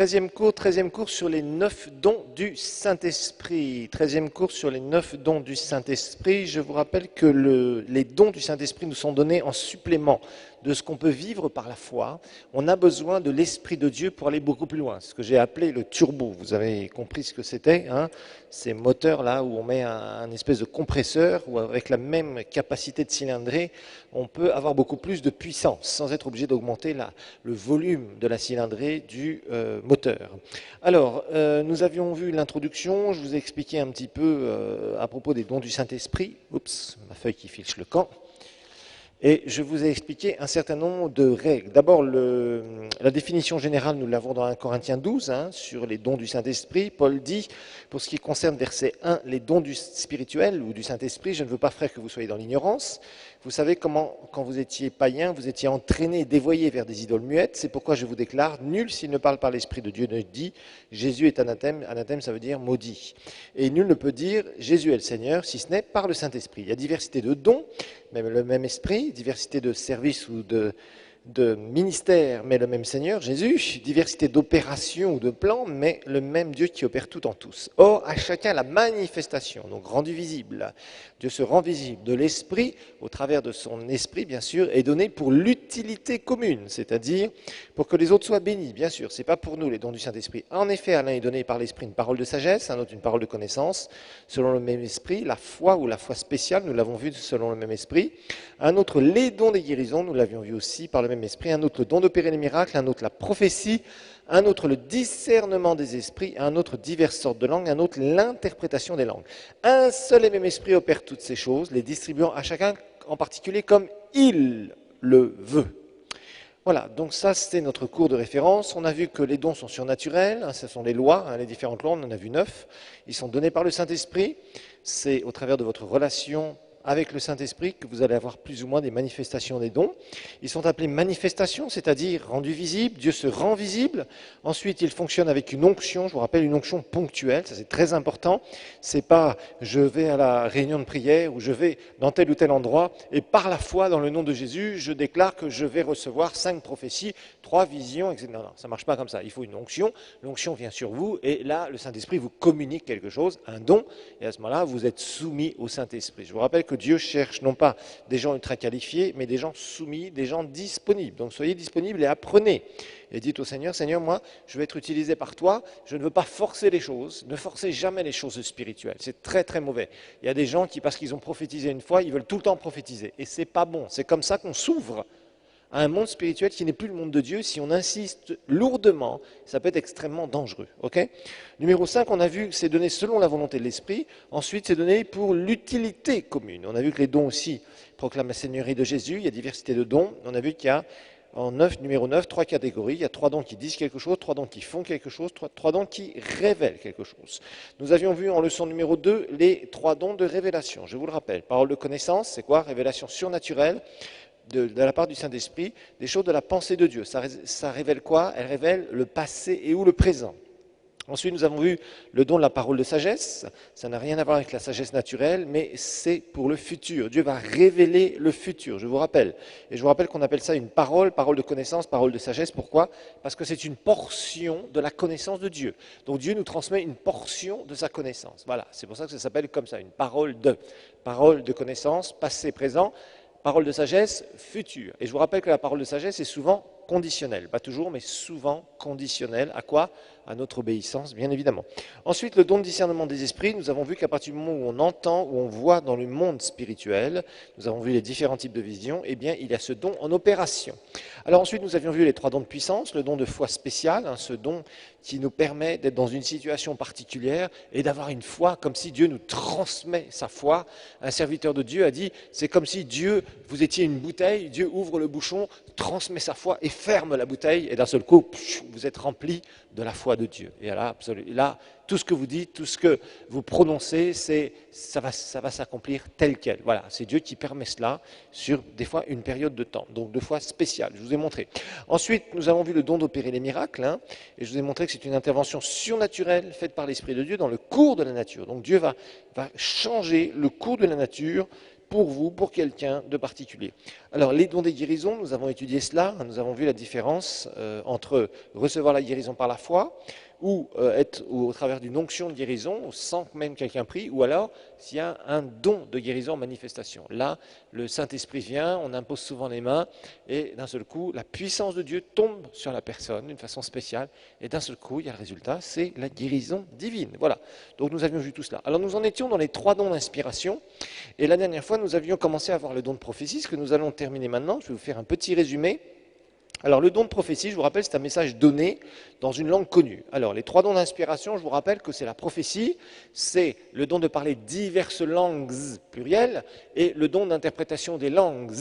13e cours sur les 9 dons du Saint-Esprit. 13e cours sur les 9 dons du Saint-Esprit. Je vous rappelle que les dons du Saint-Esprit nous sont donnés en supplément de ce qu'on peut vivre par la foi. On a besoin de l'Esprit de Dieu pour aller beaucoup plus loin. Ce que j'ai appelé le turbo. Vous avez compris ce que c'était, hein? Ces moteurs-là où on met un espèce de compresseur, où avec la même capacité de cylindrée, on peut avoir beaucoup plus de puissance, sans être obligé d'augmenter le volume de la cylindrée du moteur. Alors, nous avions vu l'introduction, je vous ai expliqué un petit peu à propos des dons du Saint-Esprit. Oups, ma feuille qui fiche le camp. Et je vous ai expliqué un certain nombre de règles. D'abord, la définition générale, nous l'avons dans 1 Corinthiens 12, sur les dons du Saint-Esprit. Paul dit, pour ce qui concerne verset 1, les dons du spirituel ou du Saint-Esprit, je ne veux pas, frère, que vous soyez dans l'ignorance. Vous savez comment, quand vous étiez païen, vous étiez entraîné et dévoyé vers des idoles muettes. C'est pourquoi je vous déclare, nul s'il ne parle par l'Esprit de Dieu ne dit, Jésus est anathème. Anathème, ça veut dire maudit. Et nul ne peut dire, Jésus est le Seigneur, si ce n'est par le Saint-Esprit. Il y a diversité de dons, même le même esprit, diversité de services ou de ministères, mais le même Seigneur, Jésus, diversité d'opérations ou de plans, mais le même Dieu qui opère tout en tous. Or, à chacun la manifestation, donc rendue visible, Dieu se rend visible de l'Esprit, au travers de son Esprit, bien sûr, est donné pour l'utilité commune, c'est-à-dire pour que les autres soient bénis, bien sûr, c'est pas pour nous les dons du Saint-Esprit. En effet, à l'un est donné par l'Esprit une parole de sagesse, à un autre une parole de connaissance, selon le même Esprit, la foi ou la foi spéciale, nous l'avons vu selon le même Esprit, à un autre les dons des guérisons, nous l'avions vu aussi par le même Esprit, un autre le don d'opérer les miracles, un autre la prophétie, un autre le discernement des esprits, un autre diverses sortes de langues, un autre l'interprétation des langues. Un seul et même Esprit opère toutes ces choses, les distribuant à chacun en particulier comme il le veut. Voilà, donc ça c'était notre cours de référence. On a vu que les dons sont surnaturels, ce sont les lois, les différentes lois, on en a vu 9. Ils sont donnés par le Saint-Esprit, c'est au travers de votre relation avec le Saint-Esprit que vous allez avoir plus ou moins des manifestations des dons. Ils sont appelés manifestations, c'est-à-dire rendus visibles, Dieu se rend visible. Ensuite, ils fonctionnent avec une onction, je vous rappelle, une onction ponctuelle, ça c'est très important. C'est pas je vais à la réunion de prière ou je vais dans tel ou tel endroit et par la foi dans le nom de Jésus, je déclare que je vais recevoir 5 prophéties, 3 visions, etc. Non, ça marche pas comme ça. Il faut une onction. L'onction vient sur vous et là, le Saint-Esprit vous communique quelque chose, un don, et à ce moment-là, vous êtes soumis au Saint-Esprit. Je vous rappelle que Dieu cherche non pas des gens ultra qualifiés, mais des gens soumis, des gens disponibles. Donc soyez disponibles et apprenez. Et dites au Seigneur, Seigneur, moi, je vais être utilisé par toi, je ne veux pas forcer les choses, ne forcez jamais les choses spirituelles. C'est très très mauvais. Il y a des gens qui, parce qu'ils ont prophétisé une fois, ils veulent tout le temps prophétiser. Et c'est pas bon. C'est comme ça qu'on s'ouvre à un monde spirituel qui n'est plus le monde de Dieu. Si on insiste lourdement, ça peut être extrêmement dangereux. Okay ? Numéro 5, on a vu que c'est donné selon la volonté de l'Esprit. Ensuite, c'est donné pour l'utilité commune. On a vu que les dons aussi proclament la Seigneurie de Jésus. Il y a diversité de dons. On a vu qu'il y a en numéro 9, 3 catégories. Il y a 3 dons qui disent quelque chose, 3 dons qui font quelque chose, 3 dons qui révèlent quelque chose. Nous avions vu en leçon numéro 2 les 3 dons de révélation. Je vous le rappelle. Parole de connaissance, c'est quoi ? Révélation surnaturelle. De la part du Saint-Esprit, des choses de la pensée de Dieu. Ça révèle quoi ? Elle révèle le passé et ou le présent. Ensuite, nous avons vu le don de la parole de sagesse. Ça n'a rien à voir avec la sagesse naturelle, mais c'est pour le futur. Dieu va révéler le futur, je vous rappelle. Et je vous rappelle qu'on appelle ça une parole de connaissance, parole de sagesse. Pourquoi ? Parce que c'est une portion de la connaissance de Dieu. Donc Dieu nous transmet une portion de sa connaissance. Voilà, c'est pour ça que ça s'appelle comme ça, une parole de connaissance, passé, présent. Parole de sagesse, future. Et je vous rappelle que la parole de sagesse est souvent conditionnelle. Pas toujours, mais souvent conditionnelle. À quoi ? À notre obéissance, bien évidemment. Ensuite, le don de discernement des esprits. Nous avons vu qu'à partir du moment où on entend, où on voit dans le monde spirituel, nous avons vu les différents types de visions, eh bien, il y a ce don en opération. Alors ensuite, nous avions vu les 3 dons de puissance, le don de foi spéciale, ce don qui nous permet d'être dans une situation particulière et d'avoir une foi comme si Dieu nous transmet sa foi. Un serviteur de Dieu a dit, c'est comme si Dieu, vous étiez une bouteille, Dieu ouvre le bouchon, transmet sa foi et ferme la bouteille, et d'un seul coup, vous êtes rempli de la foi de Dieu. Et là, tout ce que vous dites, tout ce que vous prononcez, ça va s'accomplir tel quel. Voilà, c'est Dieu qui permet cela sur des fois une période de temps, donc 2 fois spéciale, je vous ai montré. Ensuite, nous avons vu le don d'opérer les miracles, et je vous ai montré que c'est une intervention surnaturelle faite par l'Esprit de Dieu dans le cours de la nature. Donc Dieu va changer le cours de la nature pour vous, pour quelqu'un de particulier. Alors, les dons des guérisons, nous avons étudié cela, nous avons vu la différence entre recevoir la guérison par la foi, ou au travers d'une onction de guérison, sans que même quelqu'un prie, ou alors s'il y a un don de guérison en manifestation. Là, le Saint-Esprit vient, on impose souvent les mains, et d'un seul coup, la puissance de Dieu tombe sur la personne d'une façon spéciale, et d'un seul coup, il y a le résultat, c'est la guérison divine. Voilà, donc nous avions vu tout cela. Alors nous en étions dans les 3 dons d'inspiration, et la dernière fois, nous avions commencé à voir le don de prophétie, ce que nous allons terminer maintenant. Je vais vous faire un petit résumé. Alors le don de prophétie, je vous rappelle, c'est un message donné dans une langue connue. Alors les 3 dons d'inspiration, je vous rappelle que c'est la prophétie, c'est le don de parler diverses langues plurielles et le don d'interprétation des langues.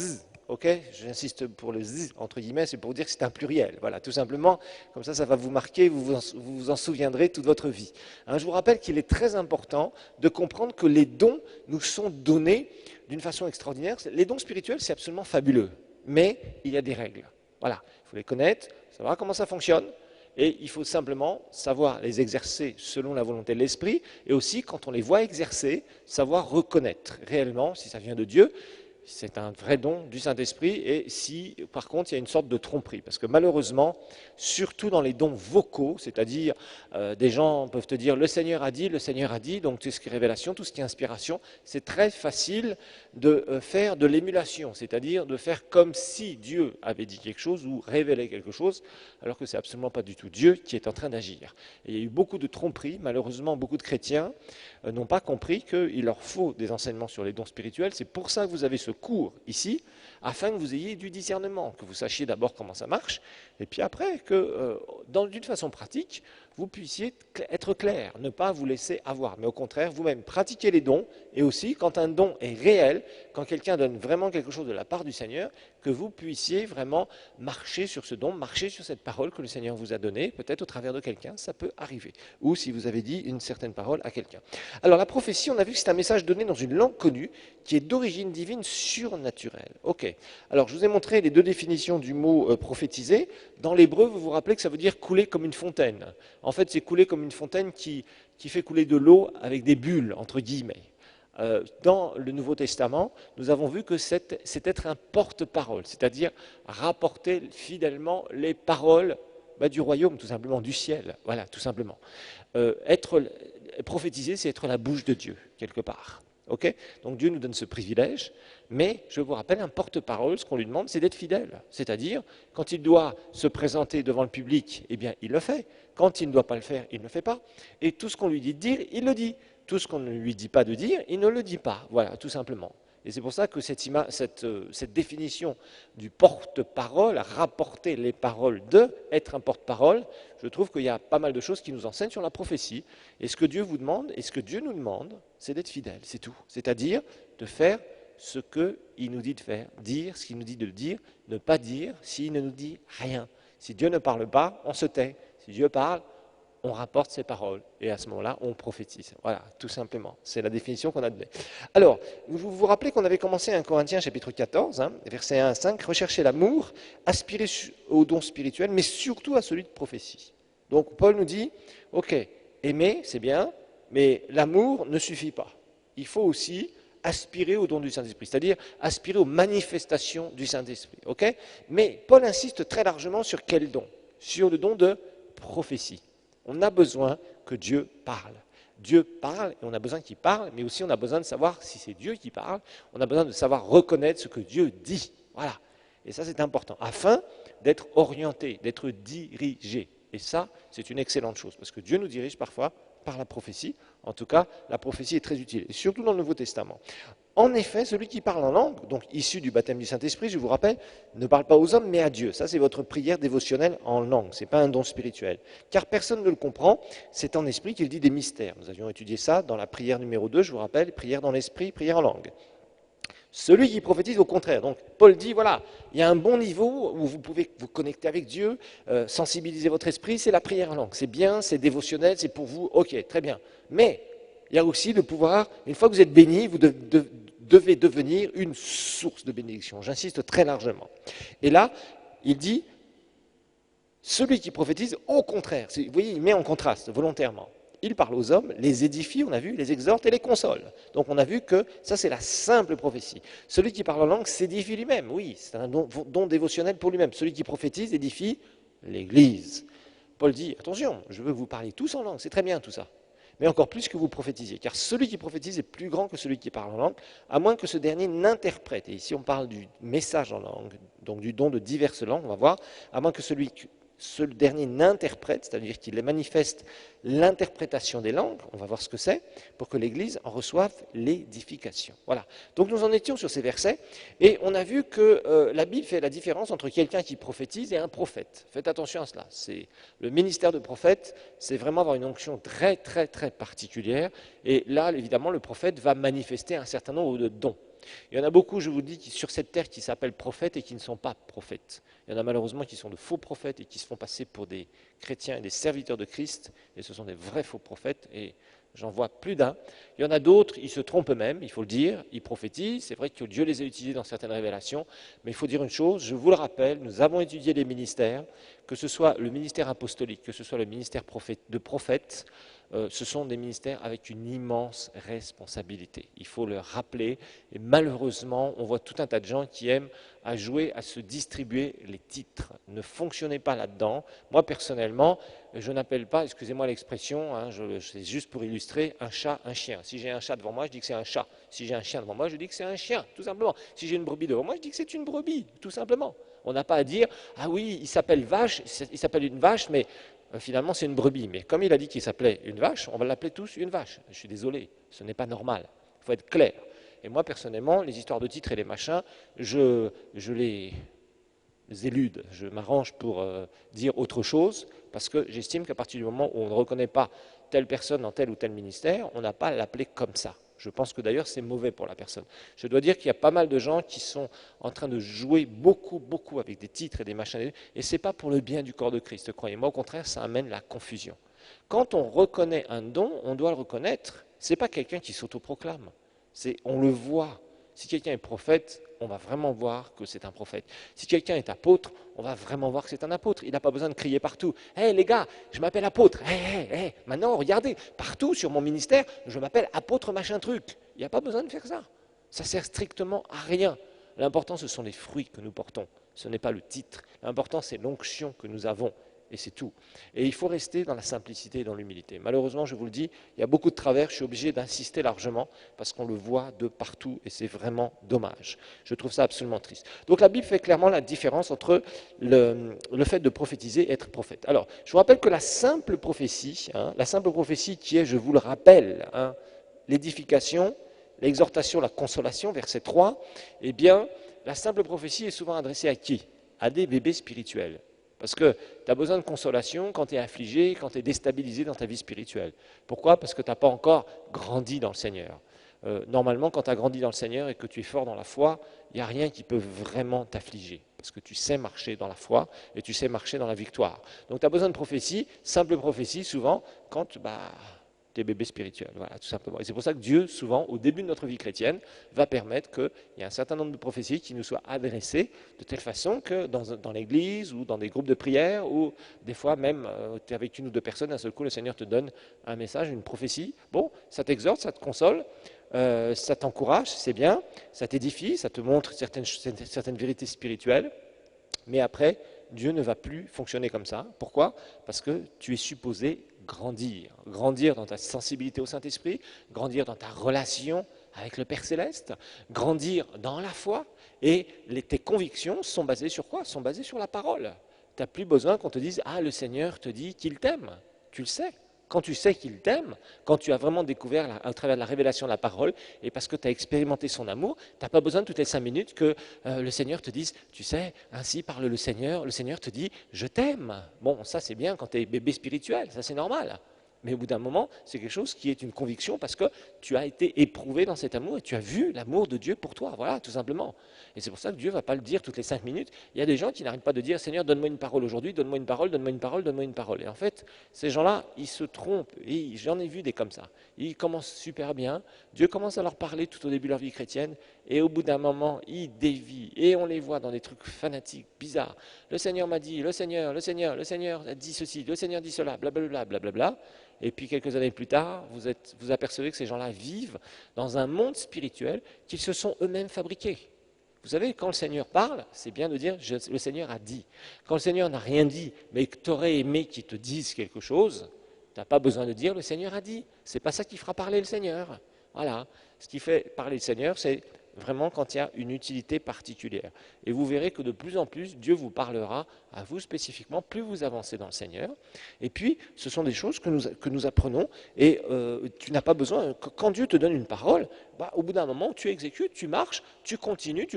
Ok, j'insiste pour le z entre guillemets, c'est pour dire que c'est un pluriel. Voilà, tout simplement, comme ça va vous marquer, vous vous en souviendrez toute votre vie. Hein, je vous rappelle qu'il est très important de comprendre que les dons nous sont donnés d'une façon extraordinaire. Les dons spirituels, c'est absolument fabuleux, mais il y a des règles. Voilà, il faut les connaître, savoir comment ça fonctionne, et il faut simplement savoir les exercer selon la volonté de l'esprit, et aussi, quand on les voit exercer, savoir reconnaître réellement si ça vient de Dieu. C'est un vrai don du Saint-Esprit, et si, par contre, il y a une sorte de tromperie. Parce que malheureusement, surtout dans les dons vocaux, c'est-à-dire des gens peuvent te dire « le Seigneur a dit », donc tout ce qui est révélation, tout ce qui est inspiration, c'est très facile de faire de l'émulation, c'est-à-dire de faire comme si Dieu avait dit quelque chose ou révélait quelque chose, alors que c'est absolument pas du tout Dieu qui est en train d'agir. Et il y a eu beaucoup de tromperies, malheureusement, beaucoup de chrétiens n'ont pas compris qu'il leur faut des enseignements sur les dons spirituels. C'est pour ça que vous avez ce cours ici, afin que vous ayez du discernement, que vous sachiez d'abord comment ça marche, et puis après que, d'une façon pratique, vous puissiez être clair, ne pas vous laisser avoir, mais au contraire, vous-même pratiquer les dons, et aussi, quand un don est réel, quand quelqu'un donne vraiment quelque chose de la part du Seigneur, que vous puissiez vraiment marcher sur ce don, marcher sur cette parole que le Seigneur vous a donnée, peut-être au travers de quelqu'un, ça peut arriver, ou si vous avez dit une certaine parole à quelqu'un. Alors la prophétie, on a vu que c'est un message donné dans une langue connue, qui est d'origine divine surnaturelle. Ok, alors je vous ai montré les 2 définitions du mot prophétiser. Dans l'hébreu, vous vous rappelez que ça veut dire couler comme une fontaine. En fait, c'est couler comme une fontaine qui fait couler de l'eau avec des bulles, entre guillemets. Dans le Nouveau Testament, nous avons vu que c'est être un porte-parole, c'est-à-dire rapporter fidèlement les paroles du royaume, tout simplement, du ciel. Voilà, tout simplement. Prophétiser, c'est être la bouche de Dieu, quelque part. Okay, donc Dieu nous donne ce privilège, mais je vous rappelle, un porte-parole, ce qu'on lui demande, c'est d'être fidèle. C'est-à-dire, quand il doit se présenter devant le public, eh bien, il le fait. Quand il ne doit pas le faire, il ne le fait pas. Et tout ce qu'on lui dit de dire, il le dit. Tout ce qu'on ne lui dit pas de dire, il ne le dit pas. Voilà, tout simplement. Et c'est pour ça que cette définition du porte-parole, rapporter les paroles de, être un porte-parole, je trouve qu'il y a pas mal de choses qui nous enseignent sur la prophétie. Et ce que Dieu vous demande, et ce que Dieu nous demande, c'est d'être fidèle, c'est tout. C'est-à-dire de faire ce qu'il nous dit de faire, dire ce qu'il nous dit de dire, ne pas dire s'il ne nous dit rien. Si Dieu ne parle pas, on se tait. Si Dieu parle, on rapporte ses paroles, et à ce moment-là, on prophétise. Voilà, tout simplement. C'est la définition qu'on a donnée. Alors, vous vous rappelez qu'on avait commencé 1 Corinthiens chapitre 14, versets 1 à 5, rechercher l'amour, aspirer au don spirituel, mais surtout à celui de prophétie. Donc, Paul nous dit, ok, aimer, c'est bien, mais l'amour ne suffit pas. Il faut aussi aspirer au don du Saint-Esprit, c'est-à-dire aspirer aux manifestations du Saint-Esprit. Okay, mais Paul insiste très largement sur quel don? Sur le don de prophétie. On a besoin que Dieu parle. Dieu parle et on a besoin qu'il parle, mais aussi on a besoin de savoir si c'est Dieu qui parle. On a besoin de savoir reconnaître ce que Dieu dit. Voilà. Et ça, c'est important, afin d'être orienté, d'être dirigé. Et ça, c'est une excellente chose, parce que Dieu nous dirige parfois par la prophétie. En tout cas, la prophétie est très utile, et surtout dans le Nouveau Testament. En effet, celui qui parle en langue, donc issu du baptême du Saint-Esprit, je vous rappelle, ne parle pas aux hommes, mais à Dieu. Ça, c'est votre prière dévotionnelle en langue, ce n'est pas un don spirituel. Car personne ne le comprend, c'est en esprit qu'il dit des mystères. Nous avions étudié ça dans la prière numéro 2, je vous rappelle, prière dans l'esprit, prière en langue. Celui qui prophétise au contraire. Donc Paul dit, voilà, il y a un bon niveau où vous pouvez vous connecter avec Dieu, sensibiliser votre esprit, c'est la prière en langue. C'est bien, c'est dévotionnel, c'est pour vous, ok, très bien. Mais il y a aussi le pouvoir, une fois que vous êtes béni, vous devez devenir une source de bénédiction. J'insiste très largement. Et là, il dit, celui qui prophétise au contraire, vous voyez, il met en contraste volontairement. il parle aux hommes, les édifie, on a vu, les exhorte et les console. Donc on a vu que ça c'est la simple prophétie. Celui qui parle en langue s'édifie lui-même, oui, c'est un don dévotionnel pour lui-même. Celui qui prophétise édifie l'Église. Paul dit, attention, je veux que vous parliez tous en langue, c'est très bien tout ça, mais encore plus que vous prophétisiez, car celui qui prophétise est plus grand que celui qui parle en langue, à moins que ce dernier n'interprète. Et ici on parle du message en langue, donc du don de diverses langues, on va voir, à moins que ce dernier n'interprète, c'est-à-dire qu'il manifeste l'interprétation des langues, on va voir ce que c'est, pour que l'Église en reçoive l'édification. Voilà. Donc nous en étions sur ces versets, et on a vu que la Bible fait la différence entre quelqu'un qui prophétise et un prophète. Faites attention à cela. Le ministère de prophète, c'est vraiment avoir une onction très très très particulière, et là, évidemment, le prophète va manifester un certain nombre de dons. Il y en a beaucoup, je vous dis, sur cette terre qui s'appellent prophètes et qui ne sont pas prophètes. Il y en a malheureusement qui sont de faux prophètes et qui se font passer pour des chrétiens et des serviteurs de Christ, et ce sont des vrais faux prophètes, et j'en vois plus d'un. Il y en a d'autres, ils se trompent eux-mêmes, il faut le dire, ils prophétisent, c'est vrai que Dieu les a utilisés dans certaines révélations, mais il faut dire une chose, je vous le rappelle, nous avons étudié les ministères, que ce soit le ministère apostolique, que ce soit le ministère de prophète, ce sont des ministères avec une immense responsabilité. Il faut le rappeler, et malheureusement, on voit tout un tas de gens qui aiment à jouer, à se distribuer les titres. Ne fonctionnez pas là-dedans. Moi, personnellement, je n'appelle pas, excusez-moi l'expression, c'est juste pour illustrer, un chat, un chien. Si j'ai un chat devant moi, je dis que c'est un chat. Si j'ai un chien devant moi, je dis que c'est un chien, tout simplement. Si j'ai une brebis devant moi, je dis que c'est une brebis, tout simplement. On n'a pas à dire, ah oui, il s'appelle vache, il s'appelle une vache, mais finalement c'est une brebis. Mais comme il a dit qu'il s'appelait une vache, on va l'appeler tous une vache. Je suis désolé, ce n'est pas normal. Il faut être clair. Et moi, personnellement, les histoires de titres et les machins, je les élude. Je m'arrange pour dire autre chose, parce que j'estime qu'à partir du moment où on ne reconnaît pas telle personne dans tel ou tel ministère, on n'a pas à l'appeler comme ça. Je pense que d'ailleurs c'est mauvais pour la personne. Je dois dire qu'il y a pas mal de gens qui sont en train de jouer beaucoup avec des titres et des machins, et ce n'est pas pour le bien du corps de Christ, croyez-moi, au contraire, ça amène la confusion. Quand on reconnaît un don, on doit le reconnaître. Ce n'est pas quelqu'un qui s'autoproclame, on le voit. Si quelqu'un est prophète, on va vraiment voir que c'est un prophète. Si quelqu'un est apôtre, on va vraiment voir que c'est un apôtre. Il n'a pas besoin de crier partout. « Hé les gars, je m'appelle apôtre. Hé, maintenant regardez, partout sur mon ministère, je m'appelle apôtre machin truc. » Il n'y a pas besoin de faire ça. Ça sert strictement à rien. L'important, ce sont les fruits que nous portons. Ce n'est pas le titre. L'important, c'est l'onction que nous avons. Et c'est tout. Et il faut rester dans la simplicité et dans l'humilité. Malheureusement, je vous le dis, il y a beaucoup de travers, je suis obligé d'insister largement parce qu'on le voit de partout et c'est vraiment dommage. Je trouve ça absolument triste. Donc la Bible fait clairement la différence entre le fait de prophétiser et être prophète. Alors, je vous rappelle que la simple prophétie qui est, je vous le rappelle, l'édification, l'exhortation, la consolation, verset 3, eh bien, la simple prophétie est souvent adressée à qui? À des bébés spirituels. Parce que tu as besoin de consolation quand tu es affligé, quand tu es déstabilisé dans ta vie spirituelle. Pourquoi? Parce que tu n'as pas encore grandi dans le Seigneur. Normalement, quand tu as grandi dans le Seigneur et que tu es fort dans la foi, il n'y a rien qui peut vraiment t'affliger. Parce que tu sais marcher dans la foi et tu sais marcher dans la victoire. Donc tu as besoin de prophétie, simple prophétie, souvent, quand des bébés spirituels, voilà, tout simplement. Et c'est pour ça que Dieu, souvent, au début de notre vie chrétienne, va permettre qu'il y ait un certain nombre de prophéties qui nous soient adressées de telle façon que dans l'église ou dans des groupes de prière, ou des fois même, tu es avec une ou deux personnes, d'un seul coup, le Seigneur te donne un message, une prophétie. Bon, ça t'exhorte, ça te console, ça t'encourage, c'est bien, ça t'édifie, ça te montre certaines vérités spirituelles, mais après, Dieu ne va plus fonctionner comme ça. Pourquoi? Parce que tu es supposé grandir dans ta sensibilité au Saint-Esprit, grandir dans ta relation avec le Père Céleste, grandir dans la foi, et tes convictions sont basées sur quoi? Sont basées sur la parole. Tu n'as plus besoin qu'on te dise « Ah, le Seigneur te dit qu'il t'aime ». Tu le sais. Quand tu sais qu'il t'aime, quand tu as vraiment découvert à travers la révélation de la parole, et parce que tu as expérimenté son amour, tu n'as pas besoin toutes les 5 minutes que le Seigneur te dise, tu sais, ainsi parle le Seigneur te dit, je t'aime. Bon, ça c'est bien quand tu es bébé spirituel, ça c'est normal. Mais au bout d'un moment, c'est quelque chose qui est une conviction parce que tu as été éprouvé dans cet amour et tu as vu l'amour de Dieu pour toi, voilà, tout simplement. Et c'est pour ça que Dieu ne va pas le dire toutes les 5 minutes. Il y a des gens qui n'arrêtent pas de dire, Seigneur, donne-moi une parole aujourd'hui, donne-moi une parole, donne-moi une parole, donne-moi une parole. Et en fait, ces gens-là, ils se trompent. Et j'en ai vu des comme ça. Ils commencent super bien, Dieu commence à leur parler tout au début de leur vie chrétienne, et au bout d'un moment, ils dévient. Et on les voit dans des trucs fanatiques, bizarres. Le Seigneur m'a dit, le Seigneur a dit ceci, le Seigneur dit cela, blablabla, blablabla. et puis quelques années plus tard, vous apercevez que ces gens-là vivent dans un monde spirituel qu'ils se sont eux-mêmes fabriqués. Vous savez, quand le Seigneur parle, c'est bien de dire « le Seigneur a dit ». Quand le Seigneur n'a rien dit, mais que tu aurais aimé qu'il te dise quelque chose, tu n'as pas besoin de dire « le Seigneur a dit ». Ce n'est pas ça qui fera parler le Seigneur. Voilà. Ce qui fait parler le Seigneur, c'est vraiment quand il y a une utilité particulière. Et vous verrez que de plus en plus, Dieu vous parlera à vous spécifiquement, plus vous avancez dans le Seigneur. Et puis, ce sont des choses que nous apprenons, et tu n'as pas besoin, quand Dieu te donne une parole, au bout d'un moment, tu exécutes, tu marches, tu continues,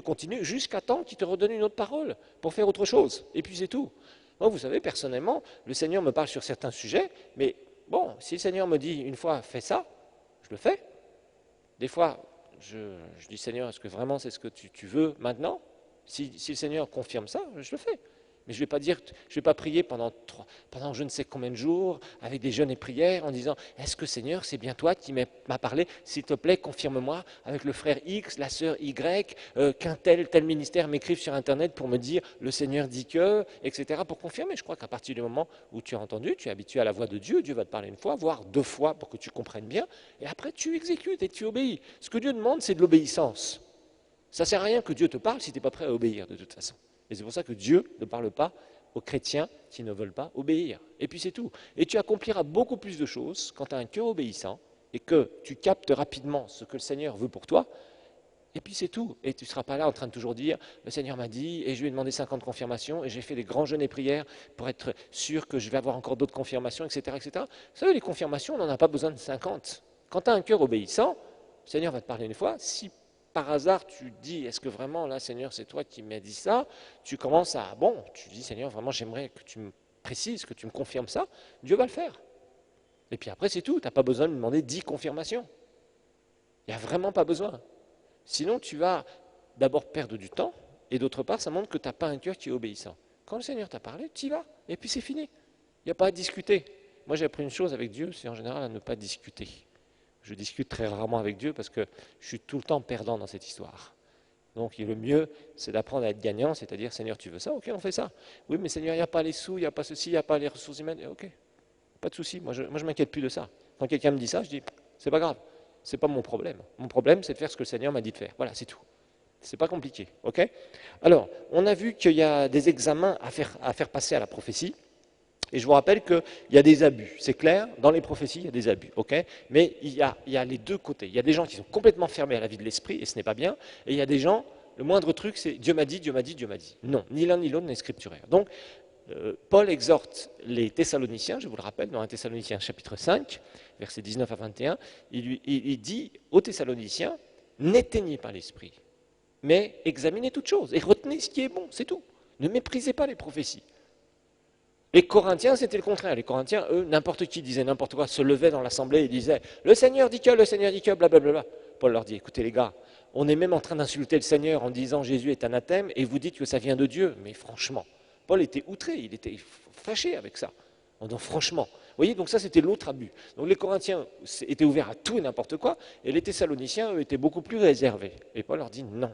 jusqu'à temps qu'il te redonne une autre parole, pour faire autre chose. Et puis c'est tout. Moi, vous savez, personnellement, le Seigneur me parle sur certains sujets, mais bon, si le Seigneur me dit une fois, fais ça, je le fais. Des fois, je dis, Seigneur, est-ce que vraiment c'est ce que tu veux maintenant? Si le Seigneur confirme ça, je le fais. Mais je ne vais pas prier pendant je ne sais combien de jours, avec des jeûnes et prières, en disant, est-ce que Seigneur, c'est bien toi qui m'as parlé? S'il te plaît, confirme-moi avec le frère X, la sœur Y, qu'un tel ministère m'écrive sur Internet pour me dire, le Seigneur dit que, etc., pour confirmer. Je crois qu'à partir du moment où tu as entendu, tu es habitué à la voix de Dieu, Dieu va te parler une fois, voire 2 fois pour que tu comprennes bien, et après tu exécutes et tu obéis. Ce que Dieu demande, c'est de l'obéissance. Ça ne sert à rien que Dieu te parle si tu n'es pas prêt à obéir, de toute façon. Et c'est pour ça que Dieu ne parle pas aux chrétiens qui ne veulent pas obéir. Et puis c'est tout. Et tu accompliras beaucoup plus de choses quand tu as un cœur obéissant et que tu captes rapidement ce que le Seigneur veut pour toi. Et puis c'est tout. Et tu ne seras pas là en train de toujours dire « le Seigneur m'a dit et je lui ai demandé 50 confirmations et j'ai fait des grands jeûnes et prières pour être sûr que je vais avoir encore d'autres confirmations, etc. etc. » Vous savez, les confirmations, on n'en a pas besoin de 50. Quand tu as un cœur obéissant, le Seigneur va te parler une fois. Si par hasard, tu dis, est-ce que vraiment, là, Seigneur, c'est toi qui m'as dit ça? Tu commences tu dis, Seigneur, vraiment, j'aimerais que tu me précises, que tu me confirmes ça. Dieu va le faire. Et puis après, c'est tout. Tu n'as pas besoin de me demander 10 confirmations. Il n'y a vraiment pas besoin. Sinon, tu vas d'abord perdre du temps, et d'autre part, ça montre que tu n'as pas un cœur qui est obéissant. Quand le Seigneur t'a parlé, tu y vas, et puis c'est fini. Il n'y a pas à discuter. Moi, j'ai appris une chose avec Dieu, c'est en général à ne pas discuter. Je discute très rarement avec Dieu parce que je suis tout le temps perdant dans cette histoire. Donc le mieux, c'est d'apprendre à être gagnant, c'est-à-dire, Seigneur, tu veux ça? Ok, on fait ça. Oui, mais Seigneur, il n'y a pas les sous, il n'y a pas ceci, il n'y a pas les ressources humaines. Ok, pas de souci, moi je ne m'inquiète plus de ça. Quand quelqu'un me dit ça, je dis, c'est pas grave, c'est pas mon problème. Mon problème, c'est de faire ce que le Seigneur m'a dit de faire. Voilà, c'est tout. C'est pas compliqué, ok? Alors, on a vu qu'il y a des examens à faire passer à la prophétie. Et je vous rappelle qu'il y a des abus, c'est clair, dans les prophéties, il y a des abus, ok? Mais il y a les deux côtés. Il y a des gens qui sont complètement fermés à la vie de l'esprit, et ce n'est pas bien, et il y a des gens, le moindre truc, c'est Dieu m'a dit, Dieu m'a dit, Dieu m'a dit. Non, ni l'un ni l'autre n'est scripturaire. Donc, Paul exhorte les Thessaloniciens, je vous le rappelle, dans 1 Thessaloniciens chapitre 5, versets 19 à 21, il dit aux Thessaloniciens, n'éteignez pas l'esprit, mais examinez toutes choses, et retenez ce qui est bon, c'est tout. Ne méprisez pas les prophéties. Les Corinthiens, c'était le contraire. Les Corinthiens, eux, n'importe qui disait n'importe quoi, se levait dans l'assemblée et disait « Le Seigneur dit que, blablabla ». Paul leur dit « Écoutez les gars, on est même en train d'insulter le Seigneur en disant Jésus est anathème et vous dites que ça vient de Dieu. » Mais franchement, Paul était outré, il était fâché avec ça. Donc franchement, vous voyez, donc ça c'était l'autre abus. Donc les Corinthiens étaient ouverts à tout et n'importe quoi, et les Thessaloniciens, eux, étaient beaucoup plus réservés. Et Paul leur dit « Non.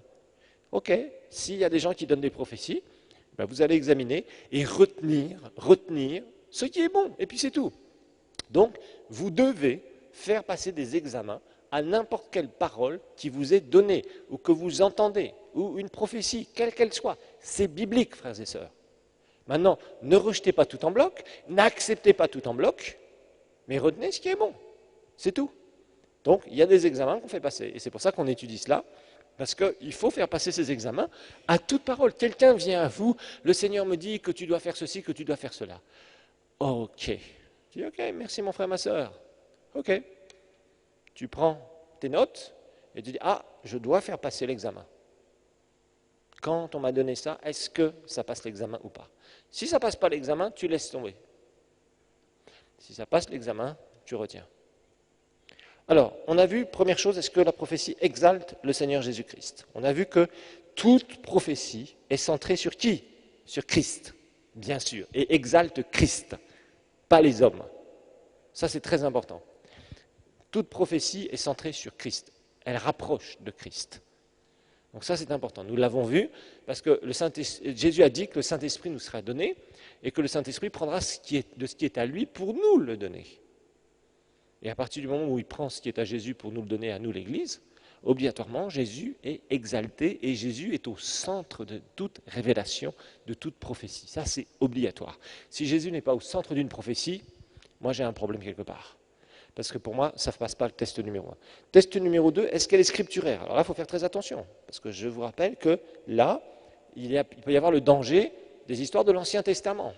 Ok, s'il y a des gens qui donnent des prophéties, vous allez examiner et retenir ce qui est bon, et puis c'est tout. Donc, vous devez faire passer des examens à n'importe quelle parole qui vous est donnée, ou que vous entendez, ou une prophétie, quelle qu'elle soit. C'est biblique, frères et sœurs. Maintenant, ne rejetez pas tout en bloc, n'acceptez pas tout en bloc, mais retenez ce qui est bon. C'est tout. Donc, il y a des examens qu'on fait passer, et c'est pour ça qu'on étudie cela. Parce qu'il faut faire passer ces examens à toute parole. Quelqu'un vient à vous, le Seigneur me dit que tu dois faire ceci, que tu dois faire cela. Ok. Tu dis ok, merci mon frère, ma soeur. Ok. Tu prends tes notes et tu dis ah, je dois faire passer l'examen. Quand on m'a donné ça, est-ce que ça passe l'examen ou pas? Si ça ne passe pas l'examen, tu laisses tomber. Si ça passe l'examen, tu retiens. Alors, on a vu, première chose, est-ce que la prophétie exalte le Seigneur Jésus-Christ? On a vu que toute prophétie est centrée sur qui? Sur Christ, bien sûr, et exalte Christ, pas les hommes. Ça, c'est très important. Toute prophétie est centrée sur Christ. Elle rapproche de Christ. Donc ça, c'est important. Nous l'avons vu, parce que Jésus a dit que le Saint-Esprit nous sera donné, et que le Saint-Esprit prendra de ce qui est à lui pour nous le donner. Et à partir du moment où il prend ce qui est à Jésus pour nous le donner à nous, l'Église, obligatoirement, Jésus est exalté et Jésus est au centre de toute révélation, de toute prophétie. Ça, c'est obligatoire. Si Jésus n'est pas au centre d'une prophétie, moi j'ai un problème quelque part. Parce que pour moi, ça ne passe pas le test numéro 1. Test numéro 2, est-ce qu'elle est scripturaire? Alors là, il faut faire très attention. Parce que je vous rappelle que là, il peut y avoir le danger des histoires de l'Ancien Testament.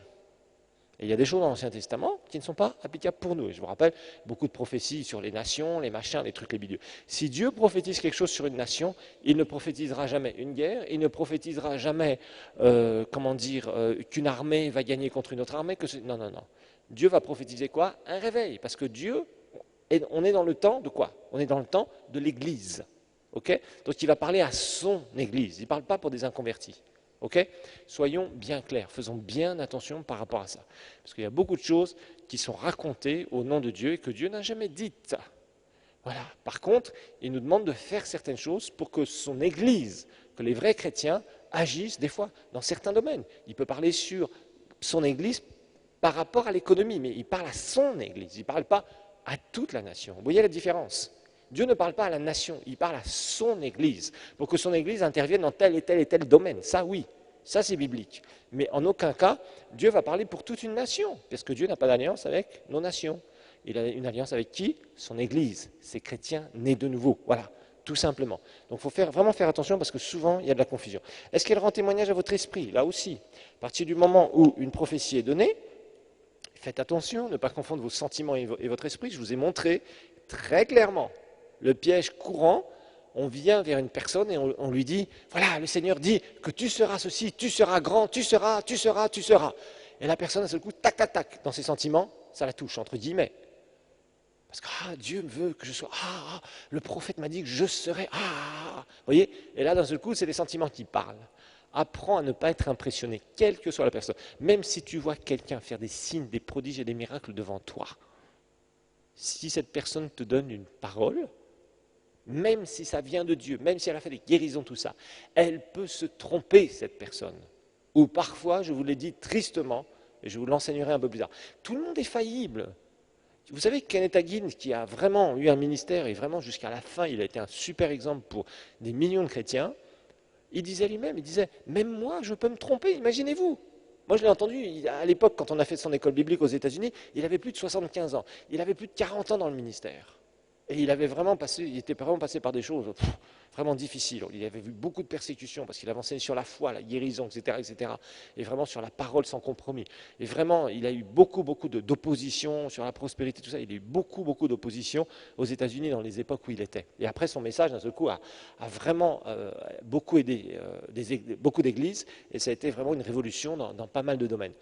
Et il y a des choses dans l'Ancien Testament qui ne sont pas applicables pour nous. Et je vous rappelle, beaucoup de prophéties sur les nations, les machins, les trucs, les bidules. Si Dieu prophétise quelque chose sur une nation, il ne prophétisera jamais une guerre, il ne prophétisera jamais, qu'une armée va gagner contre une autre armée. Non, non, non. Dieu va prophétiser quoi? Un réveil. Parce que Dieu, on est dans le temps de quoi? On est dans le temps de l'Église. Okay? Donc il va parler à son Église. Il ne parle pas pour des inconvertis. Okay? Soyons bien clairs, faisons bien attention par rapport à ça. Parce qu'il y a beaucoup de choses qui sont racontées au nom de Dieu et que Dieu n'a jamais dites. Voilà. Par contre, il nous demande de faire certaines choses pour que son Église, que les vrais chrétiens agissent des fois dans certains domaines. Il peut parler sur son Église par rapport à l'économie, mais il parle à son Église, il ne parle pas à toute la nation. Vous voyez la différence? Dieu ne parle pas à la nation, il parle à son Église, pour que son Église intervienne dans tel et tel et tel domaine. Ça, oui, ça c'est biblique. Mais en aucun cas, Dieu va parler pour toute une nation, parce que Dieu n'a pas d'alliance avec nos nations. Il a une alliance avec qui? Son Église, ses chrétiens nés de nouveau. Voilà, tout simplement. Donc il faut vraiment faire attention, parce que souvent, il y a de la confusion. Est-ce qu'elle rend témoignage à votre esprit? Là aussi, à partir du moment où une prophétie est donnée, faites attention, ne pas confondre vos sentiments et votre esprit. Je vous ai montré très clairement le piège courant. On vient vers une personne et on lui dit, voilà, le Seigneur dit que tu seras ceci, tu seras grand, tu seras. Et la personne, à ce coup, tac, tac, tac, dans ses sentiments, ça la touche, entre guillemets. Parce que Dieu veut que je sois, le prophète m'a dit que je serai, vous voyez? Et là, d'un seul coup, c'est les sentiments qui parlent. Apprends à ne pas être impressionné, quelle que soit la personne. Même si tu vois quelqu'un faire des signes, des prodiges et des miracles devant toi, si cette personne te donne une parole, même si ça vient de Dieu, même si elle a fait des guérisons, tout ça, elle peut se tromper, cette personne. Ou parfois, je vous l'ai dit tristement, et je vous l'enseignerai un peu plus tard, tout le monde est faillible. Vous savez, Kenneth Hagin, qui a vraiment eu un ministère, et vraiment jusqu'à la fin, il a été un super exemple pour des millions de chrétiens, il disait lui-même, même moi, je peux me tromper, imaginez-vous. Moi, je l'ai entendu, à l'époque, quand on a fait son école biblique aux États-Unis, il avait plus de 75 ans. Il avait plus de 40 ans dans le ministère. Et il était vraiment passé par des choses vraiment difficiles. Il avait vu beaucoup de persécutions parce qu'il avait enseigné sur la foi, la guérison, etc., etc. Et vraiment sur la parole sans compromis. Et vraiment, il a eu beaucoup d'opposition sur la prospérité, tout ça. Il a eu beaucoup d'opposition aux États-Unis dans les époques où il était. Et après, son message, d'un seul coup, a vraiment beaucoup aidé beaucoup d'églises. Et ça a été vraiment une révolution dans pas mal de domaines.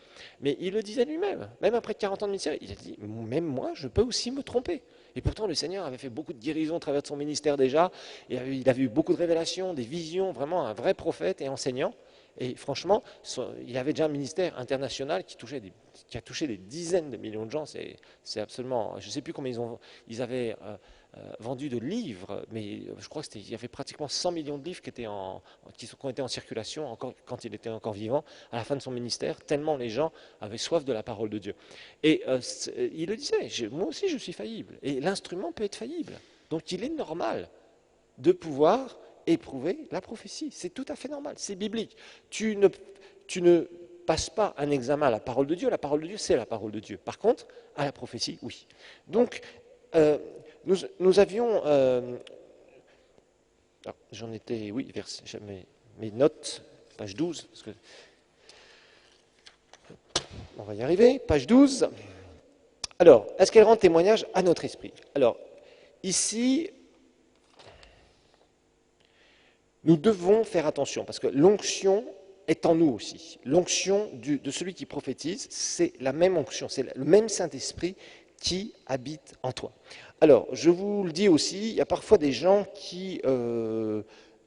Mais il le disait lui-même, même après 40 ans de ministère, il a dit, même moi, je peux aussi me tromper. Et pourtant, le Seigneur avait fait beaucoup de guérisons à travers de son ministère déjà. Et il avait eu beaucoup de révélations, des visions, vraiment un vrai prophète et enseignant. Et franchement, il avait déjà un ministère international qui a touché des dizaines de millions de gens. C'est absolument... Je ne sais plus combien ils avaient vendu de livres, mais je crois qu'il y avait pratiquement 100 millions de livres qui ont été en circulation encore, quand il était encore vivant, à la fin de son ministère, tellement les gens avaient soif de la parole de Dieu. Et il le disait, moi aussi je suis faillible, et l'instrument peut être faillible. Donc il est normal de pouvoir éprouver la prophétie. C'est tout à fait normal, c'est biblique. Tu ne passes pas un examen à la parole de Dieu c'est la parole de Dieu. Par contre, à la prophétie, oui. Donc, nous avions... j'en étais, oui, vers mes notes, page 12, parce que on va y arriver, page 12. Alors, est-ce qu'elle rend témoignage à notre esprit? Alors, ici, nous devons faire attention, parce que l'onction est en nous aussi. L'onction de celui qui prophétise, c'est la même onction, c'est le même Saint-Esprit qui habite en toi. Alors, je vous le dis aussi, il y a parfois des gens qui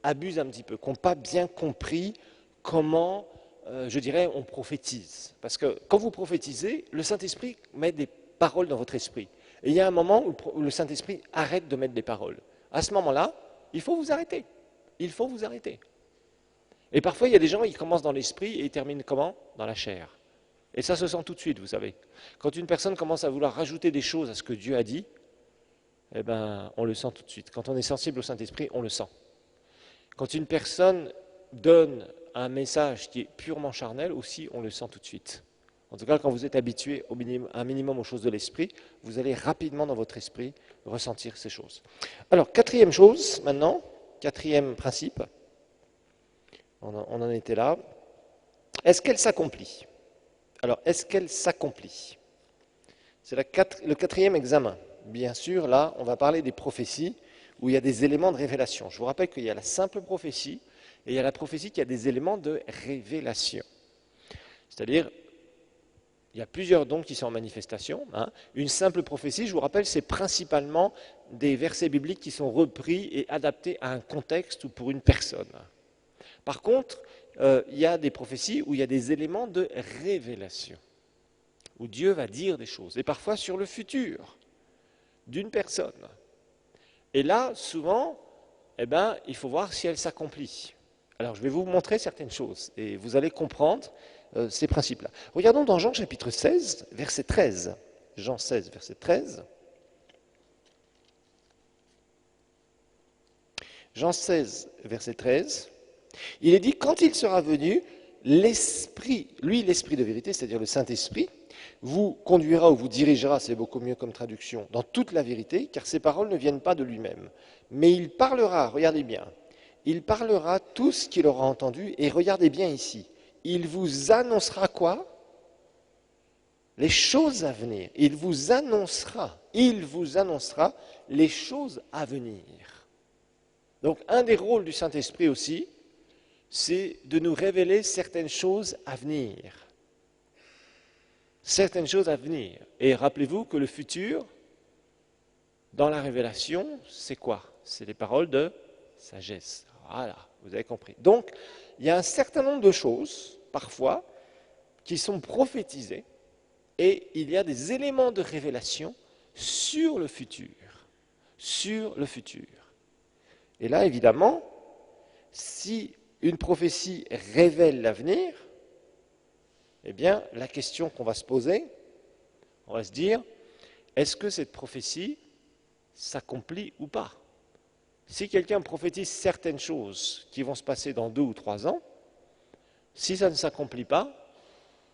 abusent un petit peu, qui n'ont pas bien compris comment, je dirais, on prophétise. Parce que quand vous prophétisez, le Saint-Esprit met des paroles dans votre esprit. Et il y a un moment où le Saint-Esprit arrête de mettre des paroles. À ce moment-là, il faut vous arrêter. Il faut vous arrêter. Et parfois, il y a des gens, ils commencent dans l'esprit et ils terminent comment? Dans la chair. Et ça se sent tout de suite, vous savez. Quand une personne commence à vouloir rajouter des choses à ce que Dieu a dit, eh ben, on le sent tout de suite. Quand on est sensible au Saint-Esprit, on le sent. Quand une personne donne un message qui est purement charnel, aussi, on le sent tout de suite. En tout cas, quand vous êtes habitué un minimum aux choses de l'esprit, vous allez rapidement dans votre esprit ressentir ces choses. Alors, quatrième chose, maintenant, quatrième principe, on en était là. Est-ce qu'elle s'accomplit? Alors, est-ce qu'elle s'accomplit? C'est le quatrième examen. Bien sûr, là, on va parler des prophéties où il y a des éléments de révélation. Je vous rappelle qu'il y a la simple prophétie et il y a la prophétie qui a des éléments de révélation. C'est-à-dire, il y a plusieurs dons qui sont en manifestation. Une simple prophétie, je vous rappelle, c'est principalement des versets bibliques qui sont repris et adaptés à un contexte ou pour une personne. Par contre, il y a des prophéties où il y a des éléments de révélation, où Dieu va dire des choses, et parfois sur le futur d'une personne. Et là, souvent, il faut voir si elle s'accomplit. Alors, je vais vous montrer certaines choses, et vous allez comprendre ces principes-là. Regardons dans Jean chapitre 16, verset 13. Jean 16, verset 13. Jean 16, verset 13. Il est dit, quand il sera venu, l'Esprit, lui l'Esprit de vérité, c'est-à-dire le Saint-Esprit, vous conduira ou vous dirigera, c'est beaucoup mieux comme traduction, dans toute la vérité, car ces paroles ne viennent pas de lui-même. Mais il parlera, regardez bien, il parlera tout ce qu'il aura entendu, et regardez bien ici, il vous annoncera quoi? Les choses à venir. Il vous annoncera les choses à venir. Donc un des rôles du Saint-Esprit aussi, c'est de nous révéler certaines choses à venir. Certaines choses à venir. Et rappelez-vous que le futur, dans la révélation, c'est quoi? C'est les paroles de sagesse. Voilà, vous avez compris. Donc, il y a un certain nombre de choses, parfois, qui sont prophétisées, et il y a des éléments de révélation sur le futur. Sur le futur. Et là, évidemment, si une prophétie révèle l'avenir, eh bien, la question qu'on va se poser, on va se dire, est-ce que cette prophétie s'accomplit ou pas? Si quelqu'un prophétise certaines choses qui vont se passer dans 2 ou 3 ans, si ça ne s'accomplit pas,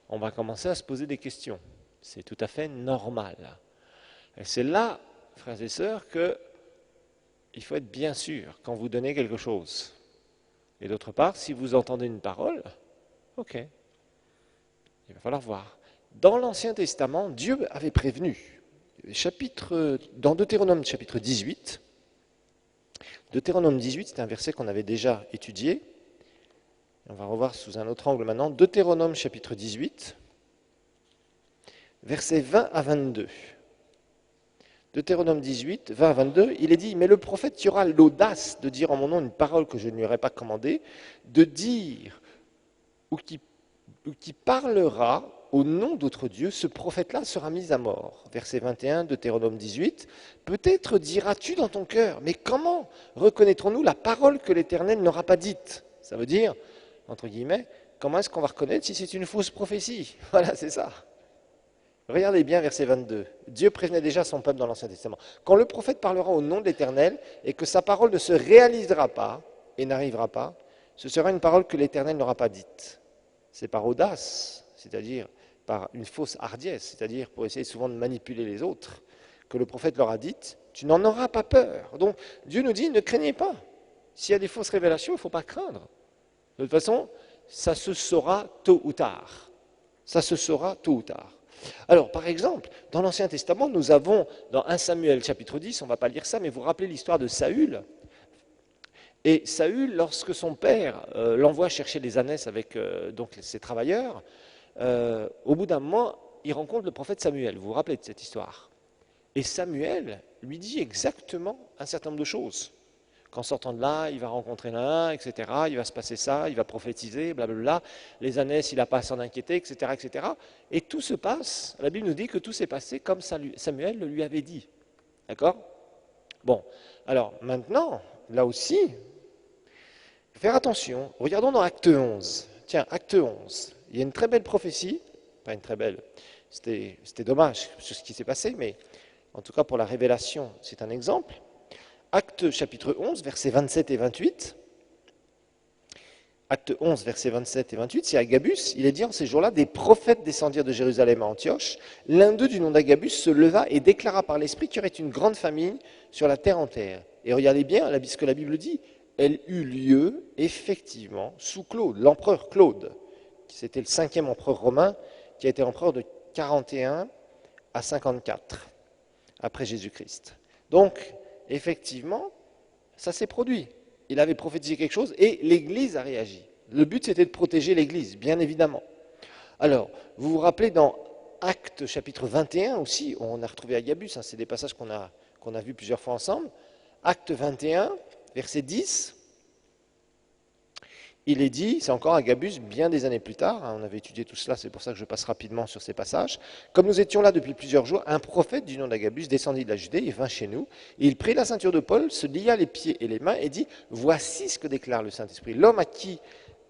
on va commencer à se poser des questions. C'est tout à fait normal. Et c'est là, frères et sœurs, qu'il faut être bien sûr quand vous donnez quelque chose. Et d'autre part, si vous entendez une parole, ok, il va falloir voir. Dans l'Ancien Testament, Dieu avait prévenu. Dans Deutéronome chapitre 18, Deutéronome 18, c'est un verset qu'on avait déjà étudié. On va revoir sous un autre angle maintenant. Deutéronome chapitre 18, versets 20 à 22. Deutéronome 18, 20 à 22, il est dit, mais le prophète qui aura l'audace de dire en mon nom une parole que je ne lui aurais pas commandée, de dire ou qui parlera au nom d'autre Dieu, ce prophète-là sera mis à mort. Verset 21, Deutéronome 18, peut-être diras-tu dans ton cœur, mais comment reconnaîtrons-nous la parole que l'Éternel n'aura pas dite? Ça veut dire, entre guillemets, comment est-ce qu'on va reconnaître si c'est une fausse prophétie? Voilà, c'est ça. Regardez bien verset 22. Dieu prévenait déjà son peuple dans l'Ancien Testament. Quand le prophète parlera au nom de l'Éternel et que sa parole ne se réalisera pas et n'arrivera pas, ce sera une parole que l'Éternel n'aura pas dite. C'est par audace, c'est-à-dire par une fausse hardiesse, c'est-à-dire pour essayer souvent de manipuler les autres, que le prophète leur a dite, tu n'en auras pas peur. Donc Dieu nous dit, ne craignez pas. S'il y a des fausses révélations, il ne faut pas craindre. De toute façon, ça se saura tôt ou tard. Ça se saura tôt ou tard. Alors, par exemple, dans l'Ancien Testament, nous avons, dans 1 Samuel chapitre 10, on ne va pas lire ça, mais vous vous rappelez l'histoire de Saül. Et Saül, lorsque son père l'envoie chercher les ânesses avec donc ses travailleurs, au bout d'un moment, il rencontre le prophète Samuel. Vous vous rappelez de cette histoire? Et Samuel lui dit exactement un certain nombre de choses. Qu'en sortant de là, il va rencontrer l'un, etc. Il va se passer ça, il va prophétiser, blablabla. Les ânesses, il n'a pas à s'en inquiéter, etc., etc. Et tout se passe, la Bible nous dit que tout s'est passé comme Samuel le lui avait dit. D'accord? Bon, alors maintenant, là aussi, faire attention. Regardons dans Acte 11. Tiens, Acte 11. Il y a une très belle prophétie, pas une très belle, c'était dommage sur ce qui s'est passé, mais en tout cas pour la révélation, c'est un exemple. Acte chapitre 11, versets 27 et 28. Acte 11, versets 27 et 28, c'est Agabus. Il est dit en ces jours-là, des prophètes descendirent de Jérusalem à Antioche. L'un d'eux, du nom d'Agabus, se leva et déclara par l'Esprit qu'il y aurait une grande famine sur la terre entière. Et regardez bien ce que la Bible dit. Elle eut lieu, effectivement, sous Claude, l'empereur Claude. C'était le 5e empereur romain qui a été empereur de 41 à 54 après Jésus-Christ. Donc, effectivement, ça s'est produit. Il avait prophétisé quelque chose et l'Église a réagi. Le but, c'était de protéger l'Église, bien évidemment. Alors, vous vous rappelez dans Actes chapitre 21 aussi, on a retrouvé Agabus, c'est des passages qu'on a vus plusieurs fois ensemble. Acte 21, verset 10, il est dit, c'est encore Agabus, bien des années plus tard, on avait étudié tout cela, c'est pour ça que je passe rapidement sur ces passages. Comme nous étions là depuis plusieurs jours, un prophète du nom d'Agabus descendit de la Judée et vint chez nous. Et il prit la ceinture de Paul, se lia les pieds et les mains et dit, voici ce que déclare le Saint-Esprit. L'homme à qui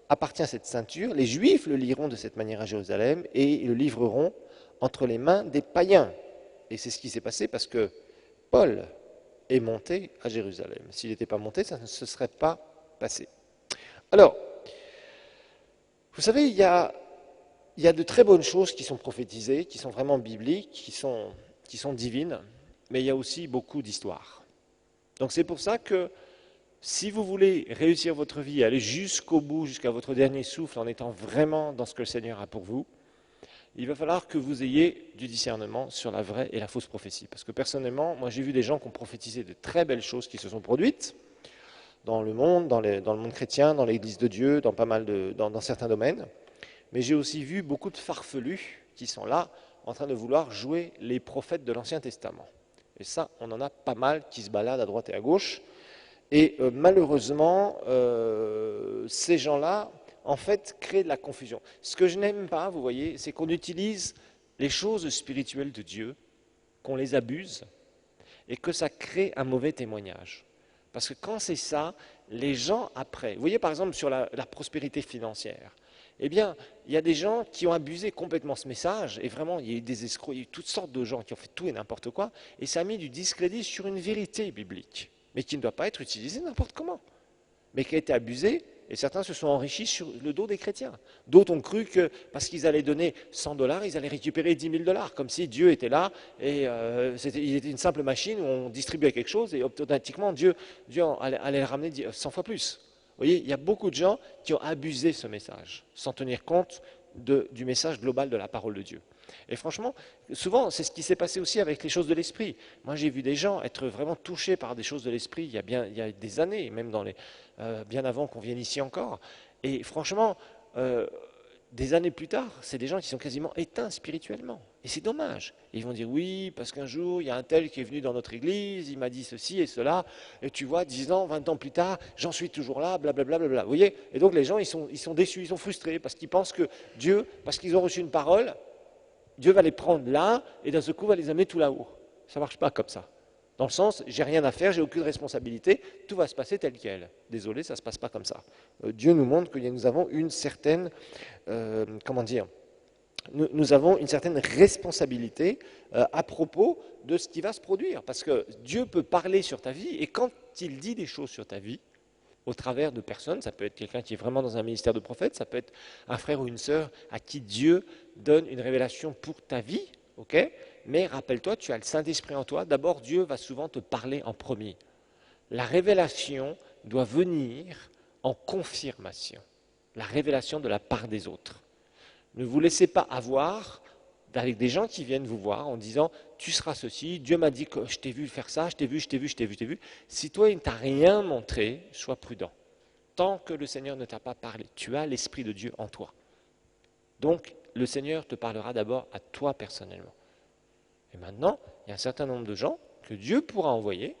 appartient cette ceinture, les Juifs le lieront de cette manière à Jérusalem et le livreront entre les mains des païens. Et c'est ce qui s'est passé parce que Paul est monté à Jérusalem. S'il n'était pas monté, ça ne se serait pas passé. Alors, vous savez, il y a de très bonnes choses qui sont prophétisées, qui sont vraiment bibliques, qui sont divines, mais il y a aussi beaucoup d'histoires. Donc c'est pour ça que si vous voulez réussir votre vie, aller jusqu'au bout, jusqu'à votre dernier souffle, en étant vraiment dans ce que le Seigneur a pour vous, il va falloir que vous ayez du discernement sur la vraie et la fausse prophétie. Parce que personnellement, moi j'ai vu des gens qui ont prophétisé de très belles choses qui se sont produites, dans le monde, dans le monde chrétien, dans l'Église de Dieu, dans certains domaines. Mais j'ai aussi vu beaucoup de farfelus qui sont là, en train de vouloir jouer les prophètes de l'Ancien Testament. Et ça, on en a pas mal qui se baladent à droite et à gauche. Et malheureusement, ces gens-là, en fait, créent de la confusion. Ce que je n'aime pas, vous voyez, c'est qu'on utilise les choses spirituelles de Dieu, qu'on les abuse, et que ça crée un mauvais témoignage. Parce que quand c'est ça, les gens après, vous voyez par exemple sur la prospérité financière, eh bien, il y a des gens qui ont abusé complètement ce message, et vraiment, il y a eu des escrocs, il y a eu toutes sortes de gens qui ont fait tout et n'importe quoi, et ça a mis du discrédit sur une vérité biblique, mais qui ne doit pas être utilisée n'importe comment, mais qui a été abusée, et certains se sont enrichis sur le dos des chrétiens. D'autres ont cru que parce qu'ils allaient donner 100 $, ils allaient récupérer 10 000 $, comme si Dieu était là, et il était une simple machine où on distribuait quelque chose, et automatiquement Dieu allait le ramener 100 fois plus. Vous voyez, il y a beaucoup de gens qui ont abusé ce message, sans tenir compte du message global de la parole de Dieu. Et franchement, souvent, c'est ce qui s'est passé aussi avec les choses de l'esprit. Moi, j'ai vu des gens être vraiment touchés par des choses de l'esprit il y a des années, même bien avant qu'on vienne ici encore. Et franchement, des années plus tard, c'est des gens qui sont quasiment éteints spirituellement. Et c'est dommage. Et ils vont dire oui, parce qu'un jour, il y a un tel qui est venu dans notre église, il m'a dit ceci et cela, et tu vois, 10 ans, 20 ans plus tard, j'en suis toujours là, blablabla. Bla, bla, bla. Vous voyez? Et donc les gens, ils sont déçus, ils sont frustrés, parce qu'ils pensent que Dieu, parce qu'ils ont reçu une parole, Dieu va les prendre là, et d'un seul coup, va les amener tout là-haut. Ça ne marche pas comme ça. Dans le sens, j'ai rien à faire, j'ai aucune responsabilité, tout va se passer tel quel. Désolé, ça ne se passe pas comme ça. Dieu nous montre que nous avons une certaine, nous avons une certaine responsabilité à propos de ce qui va se produire. Parce que Dieu peut parler sur ta vie, et quand il dit des choses sur ta vie, au travers de personnes, ça peut être quelqu'un qui est vraiment dans un ministère de prophète, ça peut être un frère ou une sœur à qui Dieu donne une révélation pour ta vie, ok ? Mais rappelle-toi, tu as le Saint-Esprit en toi. D'abord, Dieu va souvent te parler en premier. La révélation doit venir en confirmation. La révélation de la part des autres. Ne vous laissez pas avoir avec des gens qui viennent vous voir en disant « tu seras ceci, Dieu m'a dit que je t'ai vu faire ça, je t'ai vu. » Si toi, il ne t'a rien montré, sois prudent. Tant que le Seigneur ne t'a pas parlé, tu as l'Esprit de Dieu en toi. Donc, le Seigneur te parlera d'abord à toi personnellement. Et maintenant, il y a un certain nombre de gens que Dieu pourra envoyer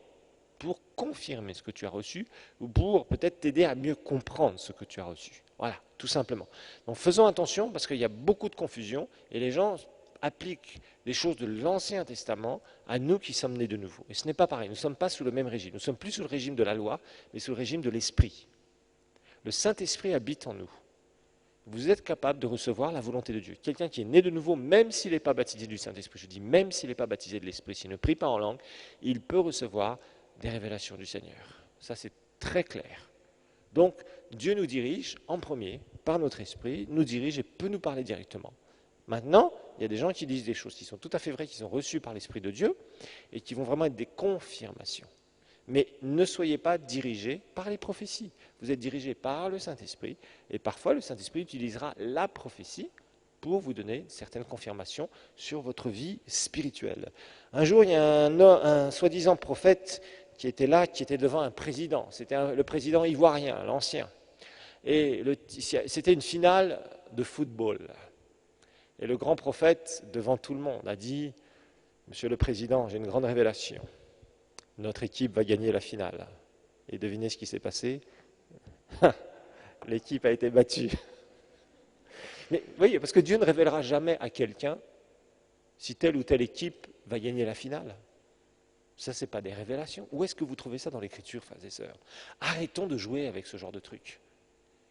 pour confirmer ce que tu as reçu ou pour peut-être t'aider à mieux comprendre ce que tu as reçu. Voilà, tout simplement. Donc faisons attention parce qu'il y a beaucoup de confusion et les gens appliquent des choses de l'Ancien Testament à nous qui sommes nés de nouveau. Et ce n'est pas pareil, nous ne sommes pas sous le même régime. Nous ne sommes plus sous le régime de la loi, mais sous le régime de l'Esprit. Le Saint-Esprit habite en nous. vous êtes capable de recevoir la volonté de Dieu. Quelqu'un qui est né de nouveau, même s'il n'est pas baptisé du Saint-Esprit, je dis même s'il n'est pas baptisé de l'Esprit, s'il ne prie pas en langue, il peut recevoir des révélations du Seigneur. Ça, c'est très clair. Donc, Dieu nous dirige en premier, par notre esprit, nous dirige et peut nous parler directement. Maintenant, il y a des gens qui disent des choses qui sont tout à fait vraies, qui sont reçues par l'Esprit de Dieu, et qui vont vraiment être des confirmations. Mais ne soyez pas dirigés par les prophéties. Vous êtes dirigés par le Saint-Esprit, et parfois le Saint-Esprit utilisera la prophétie pour vous donner certaines confirmations sur votre vie spirituelle. Un jour, il y a un soi-disant prophète qui était là, qui était devant un président. C'était le président ivoirien, l'ancien. Et c'était une finale de football. Et le grand prophète, devant tout le monde, a dit « Monsieur le Président, j'ai une grande révélation. Notre équipe va gagner la finale. » Et devinez ce qui s'est passé? L'équipe a été battue. Mais vous voyez, parce que Dieu ne révélera jamais à quelqu'un si telle ou telle équipe va gagner la finale. Ça, ce n'est pas des révélations. Où est-ce que vous trouvez ça dans l'Écriture, frères et sœurs? Arrêtons de jouer avec ce genre de truc.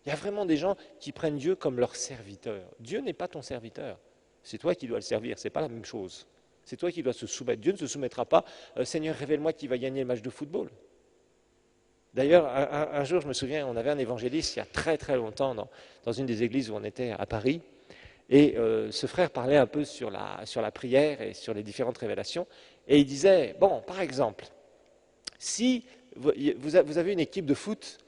Il y a vraiment des gens qui prennent Dieu comme leur serviteur. Dieu n'est pas ton serviteur. C'est toi qui dois le servir. Ce n'est pas la même chose. C'est toi qui dois se soumettre. Dieu ne se soumettra pas. Seigneur, révèle-moi qui va gagner le match de football. D'ailleurs, un jour, je me souviens, on avait un évangéliste il y a très très longtemps dans une des églises où on était à Paris. Et ce frère parlait un peu sur la prière et sur les différentes révélations. Et il disait, bon, par exemple, si vous avez une équipe de foot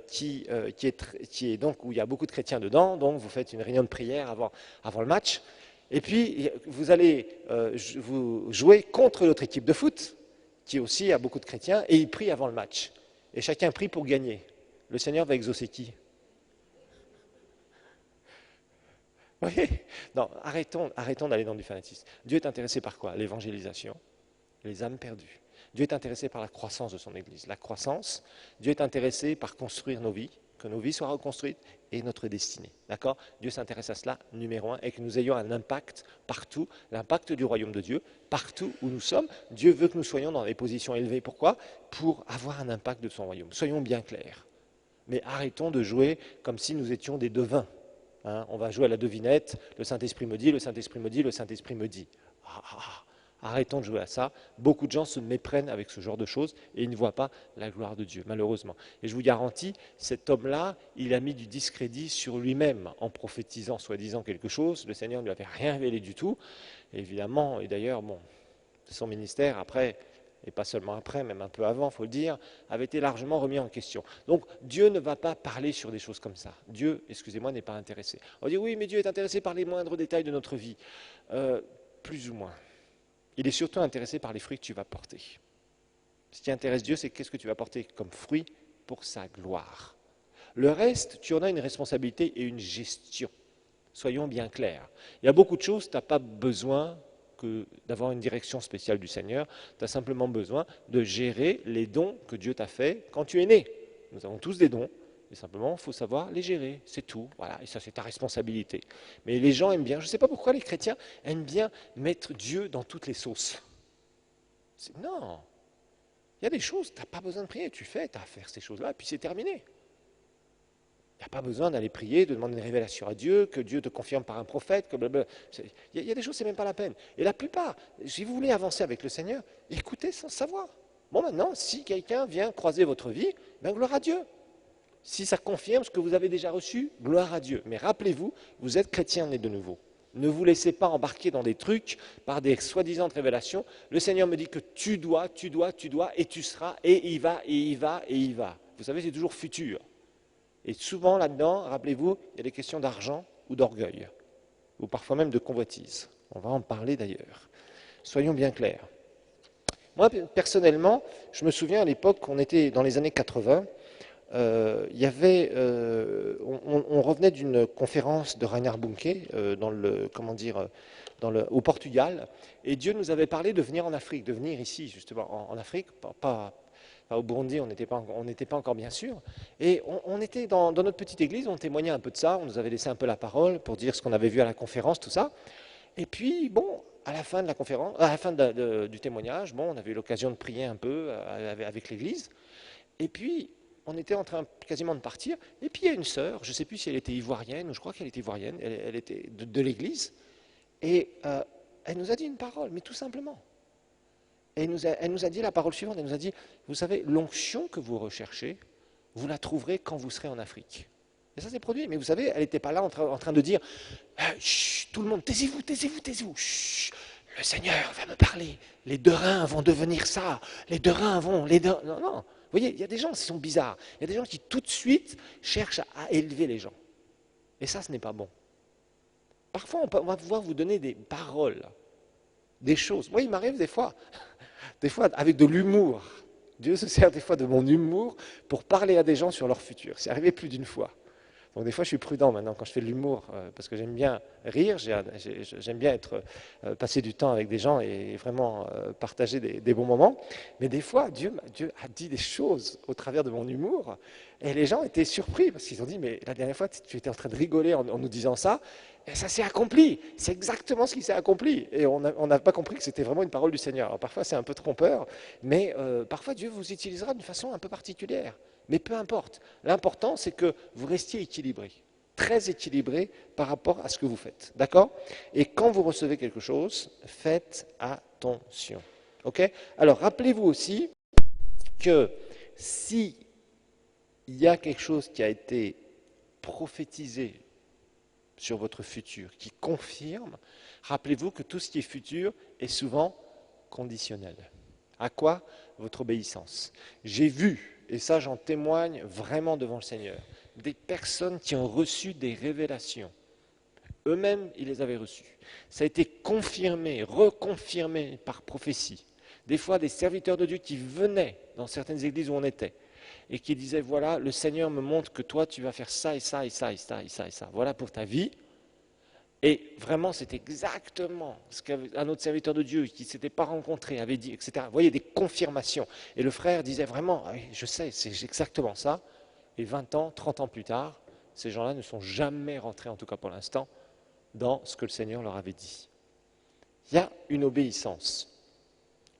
qui est donc où il y a beaucoup de chrétiens dedans, donc vous faites une réunion de prière avant le match, et puis vous allez vous jouer contre l'autre équipe de foot, qui aussi a beaucoup de chrétiens, et ils prient avant le match. Et chacun prie pour gagner. Le Seigneur va exaucer qui? Oui. Non, arrêtons d'aller dans du fanatisme. Dieu est intéressé par quoi? L'évangélisation, les âmes perdues. Dieu est intéressé par la croissance de son Église. La croissance, Dieu est intéressé par construire nos vies, que nos vies soient reconstruites et notre destinée. D'accord? Dieu s'intéresse à cela, numéro un, et que nous ayons un impact partout, l'impact du royaume de Dieu, partout où nous sommes. Dieu veut que nous soyons dans des positions élevées. Pourquoi? Pour avoir un impact de son royaume. Soyons bien clairs. Mais arrêtons de jouer comme si nous étions des devins. Hein, on va jouer à la devinette, le Saint-Esprit me dit, le Saint-Esprit me dit, le Saint-Esprit me dit. Arrêtons de jouer à ça. Beaucoup de gens se méprennent avec ce genre de choses et ils ne voient pas la gloire de Dieu, malheureusement. Et je vous garantis, cet homme-là, il a mis du discrédit sur lui-même en prophétisant, soi-disant quelque chose. Le Seigneur ne lui avait rien révélé du tout. Et évidemment, et d'ailleurs, son ministère, après, et pas seulement après, même un peu avant, il faut le dire, avait été largement remis en question. Donc Dieu ne va pas parler sur des choses comme ça. Dieu, excusez-moi, n'est pas intéressé. On dit oui, mais Dieu est intéressé par les moindres détails de notre vie. Plus ou moins. Il est surtout intéressé par les fruits que tu vas porter. Ce qui intéresse Dieu, c'est qu'est-ce que tu vas porter comme fruit pour sa gloire. Le reste, tu en as une responsabilité et une gestion. Soyons bien clairs. Il y a beaucoup de choses, tu n'as pas besoin d'avoir une direction spéciale du Seigneur, tu as simplement besoin de gérer les dons que Dieu t'a fait quand tu es né. Nous avons tous des dons, et simplement, il faut savoir les gérer, c'est tout. Voilà, et ça, c'est ta responsabilité. Mais les gens aiment bien, je ne sais pas pourquoi les chrétiens aiment bien mettre Dieu dans toutes les sauces. Non, il y a des choses, tu n'as pas besoin de prier, tu fais, tu as à faire ces choses-là, et puis c'est terminé. Il n'y a pas besoin d'aller prier, de demander une révélation à Dieu, que Dieu te confirme par un prophète, que blablabla. Il y a des choses, ce n'est même pas la peine. Et la plupart, si vous voulez avancer avec le Seigneur, écoutez sans savoir. Bon, maintenant, si quelqu'un vient croiser votre vie, ben gloire à Dieu. Si ça confirme ce que vous avez déjà reçu, gloire à Dieu. Mais rappelez-vous, vous êtes chrétien né de nouveau. Ne vous laissez pas embarquer dans des trucs par des soi-disant révélations. Le Seigneur me dit que tu dois, et tu seras, et il va, et il va, et il va. Vous savez, c'est toujours futur. Et souvent là-dedans, rappelez-vous, il y a des questions d'argent ou d'orgueil, ou parfois même de convoitise. On va en parler d'ailleurs. Soyons bien clairs. Moi, personnellement, je me souviens à l'époque, on était dans les années 80, on revenait d'une conférence de Reinhard Bonnke au Portugal, et Dieu nous avait parlé de venir en Afrique, de venir ici justement en Afrique, pas au Burundi, on n'était pas encore bien sûr, et on était dans notre petite église, on témoignait un peu de ça, on nous avait laissé un peu la parole pour dire ce qu'on avait vu à la conférence, tout ça, et puis à la fin de la conférence, à la fin du témoignage, on avait eu l'occasion de prier un peu avec l'église, et puis on était en train quasiment de partir, et puis il y a une sœur, je ne sais plus si elle était ivoirienne, ou je crois qu'elle était ivoirienne, elle était de l'église, et elle nous a dit une parole, mais tout simplement. Et elle nous a dit la parole suivante, elle nous a dit, vous savez, l'onction que vous recherchez, vous la trouverez quand vous serez en Afrique. Et ça s'est produit, mais vous savez, elle n'était pas là en train de dire, chut, tout le monde, taisez-vous, taisez-vous, taisez-vous, chut, le Seigneur va me parler, les deux reins vont devenir ça, les deux reins vont, Non, non, vous voyez, il y a des gens qui sont bizarres, il y a des gens qui tout de suite cherchent à élever les gens. Et ça, ce n'est pas bon. Parfois, on va pouvoir vous donner des paroles, des choses. Moi, il m'arrive des fois avec de l'humour. Dieu se sert des fois de mon humour pour parler à des gens sur leur futur. C'est arrivé plus d'une fois. Donc des fois, je suis prudent maintenant quand je fais de l'humour, parce que j'aime bien rire, j'aime bien passer du temps avec des gens et vraiment partager des bons moments. Mais des fois, Dieu a dit des choses au travers de mon humour, et les gens étaient surpris, parce qu'ils ont dit, mais la dernière fois, tu étais en train de rigoler en nous disant ça, et ça s'est accompli. C'est exactement ce qui s'est accompli. Et on n'a pas compris que c'était vraiment une parole du Seigneur. Alors parfois, c'est un peu trompeur, mais parfois, Dieu vous utilisera d'une façon un peu particulière. Mais peu importe. L'important, c'est que vous restiez équilibré, très équilibré par rapport à ce que vous faites. D'accord? Et quand vous recevez quelque chose, faites attention. OK? Alors, rappelez-vous aussi que s'il y a quelque chose qui a été prophétisé sur votre futur, qui confirme, rappelez-vous que tout ce qui est futur est souvent conditionnel. À quoi? Votre obéissance. J'ai vu, et ça j'en témoigne vraiment devant le Seigneur, des personnes qui ont reçu des révélations. Eux-mêmes, ils les avaient reçues. Ça a été confirmé, reconfirmé par prophétie. Des fois, des serviteurs de Dieu qui venaient dans certaines églises où on était et qui disaient, voilà, le Seigneur me montre que toi, tu vas faire ça et ça et ça et ça et ça et ça. Voilà pour ta vie. Et vraiment, c'est exactement ce qu'un autre serviteur de Dieu qui ne s'était pas rencontré avait dit, etc. Vous voyez, des confirmations. Et le frère disait vraiment, ah, je sais, c'est exactement ça. Et 20 ans, 30 ans plus tard, ces gens-là ne sont jamais rentrés, en tout cas pour l'instant, dans ce que le Seigneur leur avait dit. Il y a une obéissance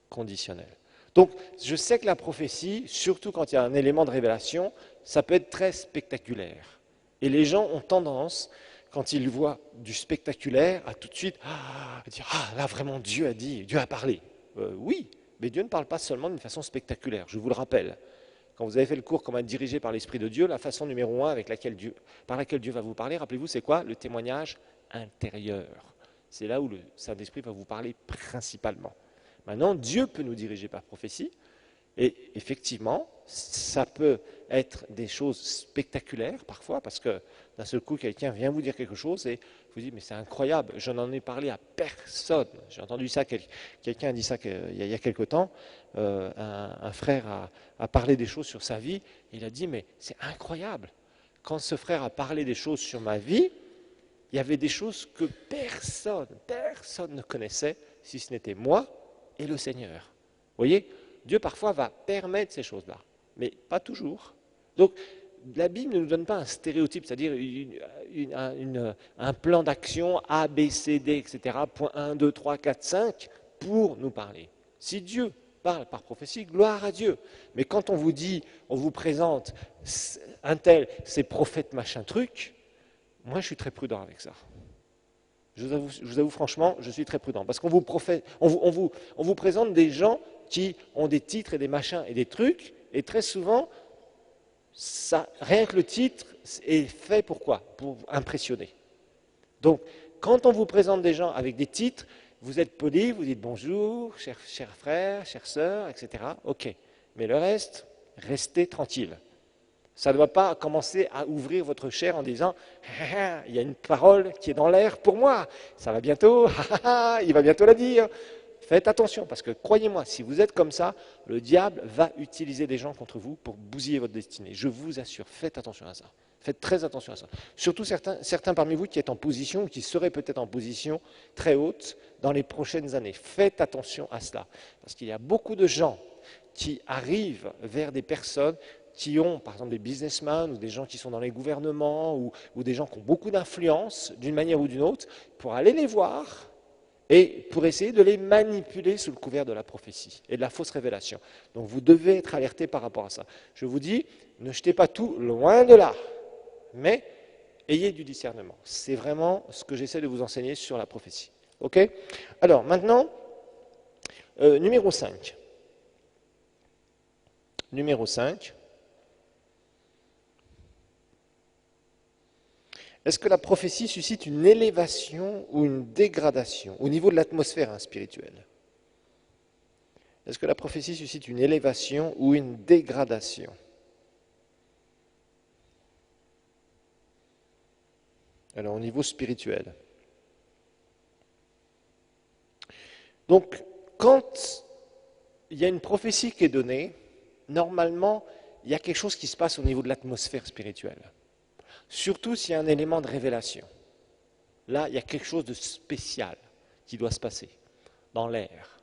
conditionnelle. Donc, je sais que la prophétie, surtout quand il y a un élément de révélation, ça peut être très spectaculaire. Et les gens ont tendance, quand ils voient du spectaculaire, à tout de suite dire « Ah, là vraiment Dieu a dit, Dieu a parlé ». Oui, mais Dieu ne parle pas seulement d'une façon spectaculaire, je vous le rappelle. Quand vous avez fait le cours Comment être dirigé par l'Esprit de Dieu, la façon numéro 1 par laquelle Dieu va vous parler, rappelez-vous, c'est quoi? Le témoignage intérieur. C'est là où le Saint-Esprit va vous parler principalement. Maintenant, Dieu peut nous diriger par prophétie, et effectivement, ça peut être des choses spectaculaires parfois, parce que d'un seul coup, quelqu'un vient vous dire quelque chose et vous dites, mais c'est incroyable, je n'en ai parlé à personne. J'ai entendu ça, quelqu'un a dit ça il y a quelque temps, un frère a parlé des choses sur sa vie, et il a dit, mais c'est incroyable. Quand ce frère a parlé des choses sur ma vie, il y avait des choses que personne ne connaissait, si ce n'était moi et le Seigneur. Vous voyez, Dieu parfois va permettre ces choses-là, mais pas toujours. Donc, la Bible ne nous donne pas un stéréotype, c'est-à-dire un plan d'action A, B, C, D, etc., point 1, 2, 3, 4, 5, pour nous parler. Si Dieu parle par prophétie, gloire à Dieu. Mais quand on vous dit, on vous présente un tel, c'est prophète machin truc, moi je suis très prudent avec ça. Je vous avoue franchement, je suis très prudent. Parce qu'on vous présente des gens qui ont des titres et des machins et des trucs, et très souvent, rien que le titre est fait pour quoi? Pour impressionner. Donc, quand on vous présente des gens avec des titres, vous êtes poli, vous dites bonjour, cher frère, chère sœur, etc. Ok. Mais le reste, restez tranquille. Ça ne doit pas commencer à ouvrir votre chair en disant « il y a une parole qui est dans l'air pour moi, ça va bientôt, il va bientôt la dire ». Faites attention, parce que croyez-moi, si vous êtes comme ça, le diable va utiliser des gens contre vous pour bousiller votre destinée. Je vous assure, faites attention à ça. Faites très attention à ça. Surtout certains parmi vous qui êtes en position, ou qui seraient peut-être en position très haute dans les prochaines années. Faites attention à cela, parce qu'il y a beaucoup de gens qui arrivent vers des personnes qui ont, par exemple, des businessmen ou des gens qui sont dans les gouvernements ou des gens qui ont beaucoup d'influence d'une manière ou d'une autre, pour aller les voir et pour essayer de les manipuler sous le couvert de la prophétie et de la fausse révélation. Donc vous devez être alerté par rapport à ça. Je vous dis, ne jetez pas tout loin de là, mais ayez du discernement. C'est vraiment ce que j'essaie de vous enseigner sur la prophétie. Ok? Alors maintenant, numéro 5. Numéro 5. Est-ce que la prophétie suscite une élévation ou une dégradation au niveau de l'atmosphère spirituelle? Est-ce que la prophétie suscite une élévation ou une dégradation? Alors au niveau spirituel. Donc quand il y a une prophétie qui est donnée, normalement il y a quelque chose qui se passe au niveau de l'atmosphère spirituelle. Surtout s'il y a un élément de révélation. Là, il y a quelque chose de spécial qui doit se passer dans l'air.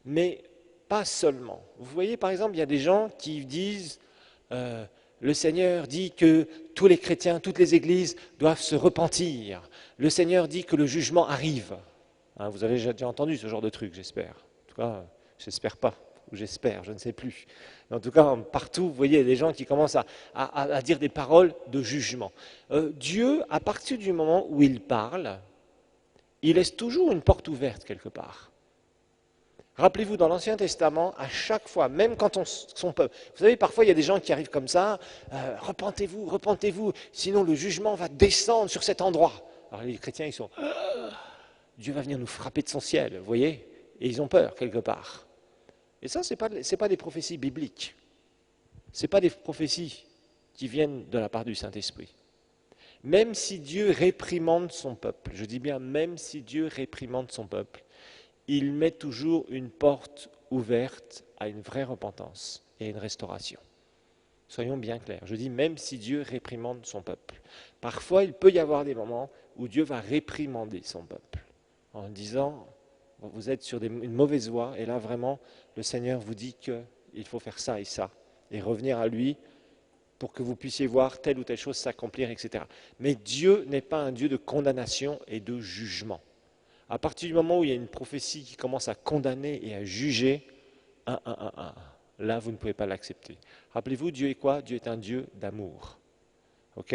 Mais pas seulement. Vous voyez, par exemple, il y a des gens qui disent le Seigneur dit que tous les chrétiens, toutes les églises doivent se repentir. Le Seigneur dit que le jugement arrive. Hein, vous avez déjà entendu ce genre de truc, j'espère. En tout cas, j'espère pas. Ou j'espère, je ne sais plus. En tout cas, partout, vous voyez, il y a des gens qui commencent à dire des paroles de jugement. Dieu, à partir du moment où il parle, il laisse toujours une porte ouverte quelque part. Rappelez-vous, dans l'Ancien Testament, à chaque fois, même quand son peuple... Vous savez, parfois, il y a des gens qui arrivent comme ça, repentez-vous, repentez-vous, sinon le jugement va descendre sur cet endroit. Alors les chrétiens, ils sont... Dieu va venir nous frapper de son ciel, vous voyez? Et ils ont peur, quelque part. Et ça, ce n'est pas des prophéties bibliques. Ce n'est pas des prophéties qui viennent de la part du Saint-Esprit. Même si Dieu réprimande son peuple, je dis bien même si Dieu réprimande son peuple, il met toujours une porte ouverte à une vraie repentance et à une restauration. Soyons bien clairs. Je dis même si Dieu réprimande son peuple. Parfois, il peut y avoir des moments où Dieu va réprimander son peuple en disant... Vous êtes sur une mauvaise voie et là vraiment le Seigneur vous dit qu'il faut faire ça et revenir à lui pour que vous puissiez voir telle ou telle chose s'accomplir, etc. Mais Dieu n'est pas un Dieu de condamnation et de jugement. À partir du moment où il y a une prophétie qui commence à condamner et à juger, là vous ne pouvez pas l'accepter. Rappelez-vous, Dieu est quoi? Dieu est un Dieu d'amour. Ok?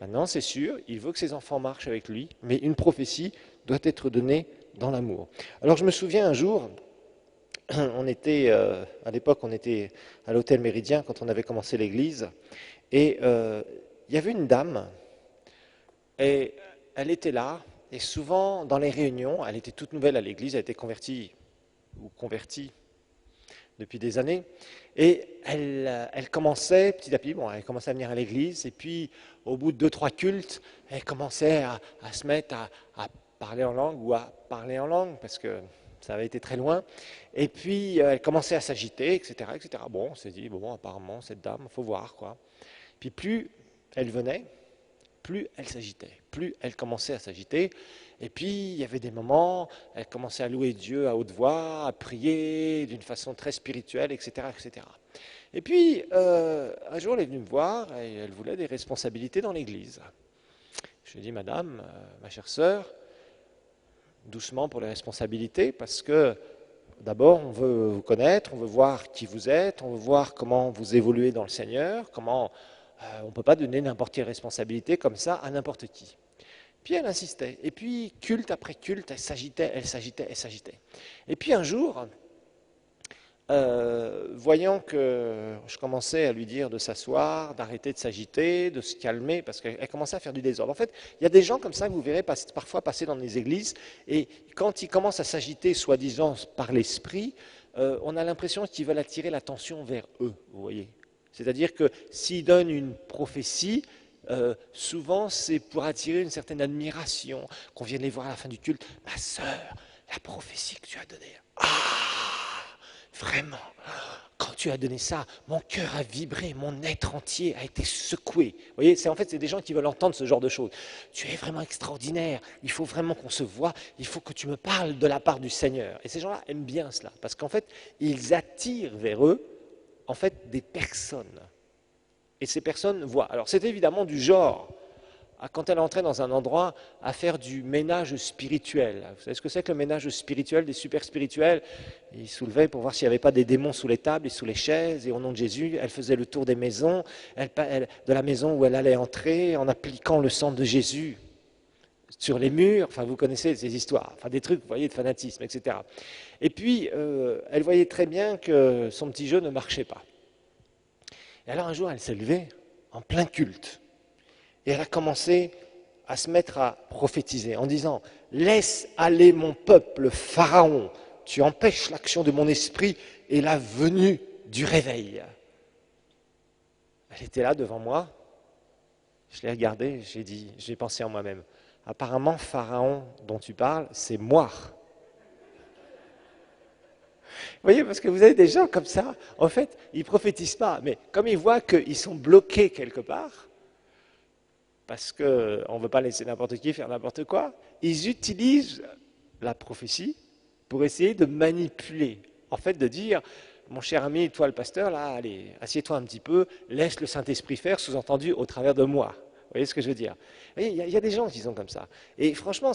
Maintenant c'est sûr, il veut que ses enfants marchent avec lui, mais une prophétie doit être donnée dans l'amour. Alors je me souviens un jour, à l'époque on était à l'hôtel Méridien quand on avait commencé l'église, et il y avait une dame, et elle était là, et souvent dans les réunions, elle était toute nouvelle à l'église, elle était convertie depuis des années, et elle commençait petit à petit, elle commençait à venir à l'église, et puis au bout de 2-3 cultes, elle commençait à se mettre à parler en langue ou à parler en langue, parce que ça avait été très loin. Et puis, elle commençait à s'agiter, etc., etc. Bon, on s'est dit, apparemment, cette dame, il faut voir, quoi. Puis plus elle venait, plus elle s'agitait, plus elle commençait à s'agiter. Et puis, il y avait des moments, elle commençait à louer Dieu à haute voix, à prier d'une façon très spirituelle, etc., etc. Et puis, un jour, elle est venue me voir et elle voulait des responsabilités dans l'église. Je lui ai dit, madame, ma chère sœur, doucement pour les responsabilités, parce que d'abord, on veut vous connaître, on veut voir qui vous êtes, on veut voir comment vous évoluez dans le Seigneur, on ne peut pas donner n'importe quelle responsabilité comme ça à n'importe qui. Puis elle insistait, et puis culte après culte, elle s'agitait. Et puis un jour, voyant que je commençais à lui dire de s'asseoir, d'arrêter de s'agiter, de se calmer, parce qu'elle commençait à faire du désordre. En fait, il y a des gens comme ça que vous verrez parfois passer dans les églises, et quand ils commencent à s'agiter, soi-disant par l'esprit, on a l'impression qu'ils veulent attirer l'attention vers eux, vous voyez. C'est-à-dire que s'ils donnent une prophétie, souvent c'est pour attirer une certaine admiration, qu'on vienne les voir à la fin du culte. Ma sœur, la prophétie que tu as donnée, vraiment, quand tu as donné ça, mon cœur a vibré, mon être entier a été secoué. Vous voyez, c'est des gens qui veulent entendre ce genre de choses. Tu es vraiment extraordinaire, il faut vraiment qu'on se voie, il faut que tu me parles de la part du Seigneur. Et ces gens-là aiment bien cela, parce qu'en fait, ils attirent vers eux, en fait, des personnes. Et ces personnes voient. Alors c'est évidemment du genre quand elle entrait dans un endroit, à faire du ménage spirituel. Vous savez ce que c'est que le ménage spirituel, des super spirituels? Ils soulevaient pour voir s'il n'y avait pas des démons sous les tables et sous les chaises, et au nom de Jésus, elle faisait le tour des maisons, de la maison où elle allait entrer, en appliquant le sang de Jésus sur les murs. Enfin, vous connaissez ces histoires, enfin des trucs, vous voyez, de fanatisme, etc. Et puis, elle voyait très bien que son petit jeu ne marchait pas. Et alors un jour, elle s'est levée en plein culte. Et elle a commencé à se mettre à prophétiser en disant « Laisse aller mon peuple, Pharaon, tu empêches l'action de mon esprit et la venue du réveil. » Elle était là devant moi, je l'ai regardée, j'ai pensé en moi-même « Apparemment, Pharaon dont tu parles, c'est moi. » Vous voyez, parce que vous avez des gens comme ça, en fait, ils ne prophétisent pas, mais comme ils voient qu'ils sont bloqués quelque part, parce qu'on ne veut pas laisser n'importe qui faire n'importe quoi, ils utilisent la prophétie pour essayer de manipuler. En fait, de dire, mon cher ami, toi le pasteur, là, allez, assieds-toi un petit peu, laisse le Saint-Esprit faire, sous-entendu, au travers de moi. Vous voyez ce que je veux dire? Il y a des gens qui sont comme ça. Et franchement,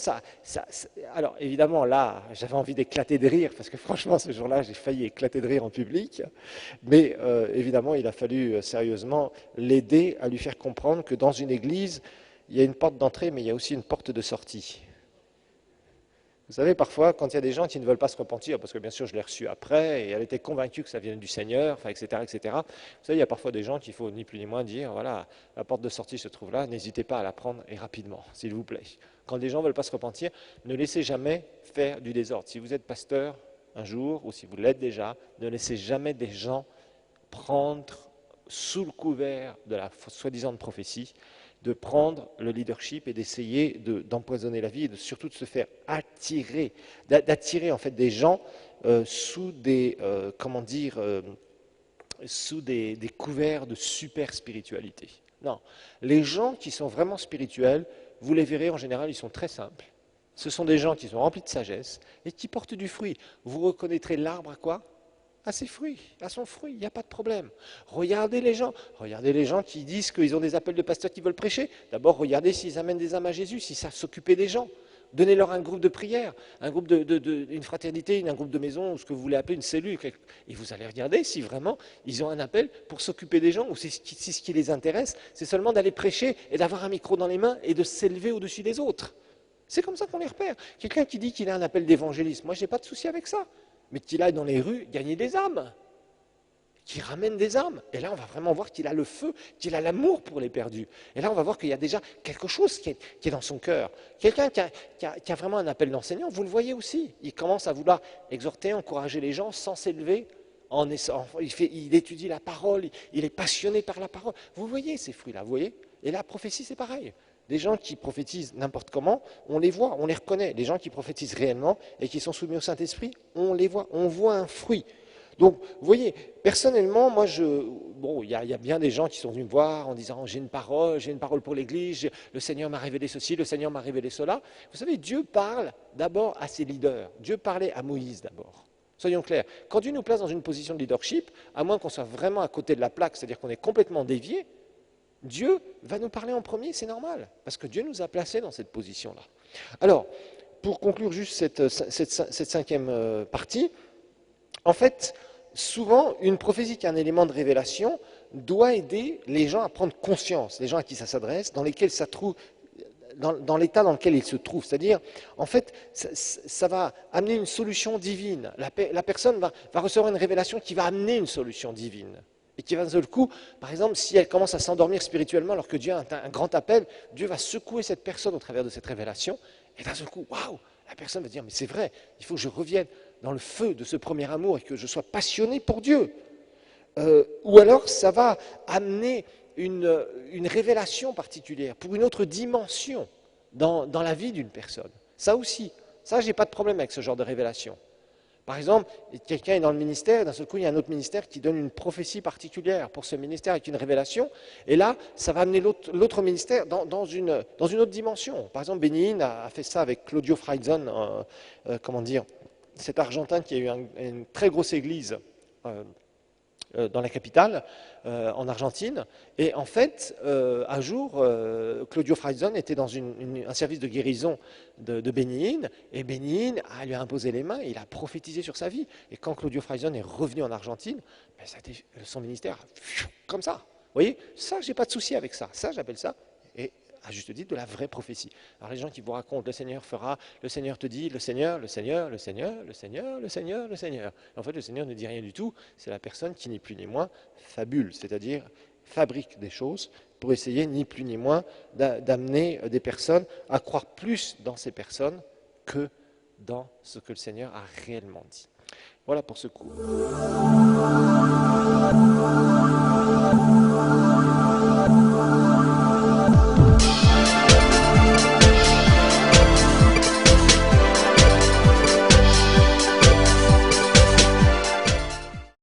alors évidemment, là, j'avais envie d'éclater de rire, parce que franchement, ce jour-là, j'ai failli éclater de rire en public. Mais évidemment, il a fallu sérieusement l'aider à lui faire comprendre que dans une église, il y a une porte d'entrée, mais il y a aussi une porte de sortie. Vous savez, parfois, quand il y a des gens qui ne veulent pas se repentir, parce que bien sûr, je l'ai reçu après, et elle était convaincue que ça vienne du Seigneur, enfin, etc., etc. Vous savez, il y a parfois des gens qu'il faut ni plus ni moins dire, voilà, la porte de sortie se trouve là, n'hésitez pas à la prendre, et rapidement, s'il vous plaît. Quand des gens ne veulent pas se repentir, ne laissez jamais faire du désordre. Si vous êtes pasteur un jour, ou si vous l'êtes déjà, ne laissez jamais des gens prendre, sous le couvert de la soi-disant prophétie, de prendre le leadership et d'essayer d'empoisonner la vie et surtout de se faire attirer, d'attirer en fait des gens sous des, sous des couverts de super spiritualité. Non, les gens qui sont vraiment spirituels, vous les verrez en général, ils sont très simples. Ce sont des gens qui sont remplis de sagesse et qui portent du fruit. Vous reconnaîtrez l'arbre à quoi? À ses fruits, à son fruit, il n'y a pas de problème. Regardez les gens qui disent qu'ils ont des appels de pasteurs qui veulent prêcher. D'abord, regardez s'ils amènent des âmes à Jésus, s'ils savent s'occuper des gens. Donnez-leur un groupe de prière, un groupe une fraternité, un groupe de maison, ou ce que vous voulez appeler une cellule. Et vous allez regarder si vraiment ils ont un appel pour s'occuper des gens, ou si ce qui les intéresse, c'est seulement d'aller prêcher et d'avoir un micro dans les mains et de s'élever au-dessus des autres. C'est comme ça qu'on les repère. Quelqu'un qui dit qu'il a un appel d'évangélisme, moi je n'ai pas de souci avec ça. Mais qu'il aille dans les rues gagner des âmes, qu'il ramène des âmes. Et là, on va vraiment voir qu'il a le feu, qu'il a l'amour pour les perdus. Et là, on va voir qu'il y a déjà quelque chose qui est dans son cœur. Quelqu'un qui a vraiment un appel d'enseignant, vous le voyez aussi. Il commence à vouloir exhorter, encourager les gens sans s'élever. Il étudie la parole, il est passionné par la parole. Vous voyez ces fruits-là, vous voyez? Et la prophétie, c'est pareil. Des gens qui prophétisent n'importe comment, on les voit, on les reconnaît. Les gens qui prophétisent réellement et qui sont soumis au Saint-Esprit, on les voit, on voit un fruit. Donc, vous voyez, personnellement, moi, il y a bien des gens qui sont venus me voir en disant j'ai une parole pour l'Église, le Seigneur m'a révélé ceci, le Seigneur m'a révélé cela. Vous savez, Dieu parle d'abord à ses leaders. Dieu parlait à Moïse d'abord. Soyons clairs, quand Dieu nous place dans une position de leadership, à moins qu'on soit vraiment à côté de la plaque, c'est-à-dire qu'on est complètement dévié, Dieu va nous parler en premier, c'est normal, parce que Dieu nous a placés dans cette position-là. Alors, pour conclure juste cette cinquième partie, en fait, souvent, une prophétie qui est un élément de révélation doit aider les gens à prendre conscience, les gens à qui ça s'adresse, dans l'état dans lequel ils se trouvent. C'est-à-dire, en fait, ça va amener une solution divine. La personne va recevoir une révélation qui va amener une solution divine. Et qui va d'un seul coup, par exemple, si elle commence à s'endormir spirituellement alors que Dieu a un grand appel, Dieu va secouer cette personne au travers de cette révélation, et d'un seul coup, waouh, la personne va dire, mais c'est vrai, il faut que je revienne dans le feu de ce premier amour et que je sois passionné pour Dieu. Ou alors, ça va amener une révélation particulière, pour une autre dimension dans la vie d'une personne. Ça aussi, je n'ai pas de problème avec ce genre de révélation. Par exemple, quelqu'un est dans le ministère, d'un seul coup, il y a un autre ministère qui donne une prophétie particulière pour ce ministère avec une révélation, et là, ça va amener l'autre ministère dans une autre dimension. Par exemple, Benny Hinn a fait ça avec Claudio Freizon, cet Argentin qui a eu une très grosse église dans la capitale, en Argentine. Et en fait, un jour, Claudio Freixon était dans un service de guérison de Bénigne, et Bénigne lui a imposé les mains, et il a prophétisé sur sa vie. Et quand Claudio Freixon est revenu en Argentine, ben, son ministère, comme ça. Vous voyez, ça, j'ai pas de souci avec ça. Ça, j'appelle ça, et à juste titre, de la vraie prophétie. Alors les gens qui vous racontent, le Seigneur fera, le Seigneur te dit, le Seigneur, le Seigneur, le Seigneur, le Seigneur, le Seigneur, le Seigneur. En fait, le Seigneur ne dit rien du tout, c'est la personne qui, ni plus ni moins, fabule, c'est-à-dire fabrique des choses pour essayer, ni plus ni moins, d'amener des personnes à croire plus dans ces personnes que dans ce que le Seigneur a réellement dit. Voilà pour ce cours.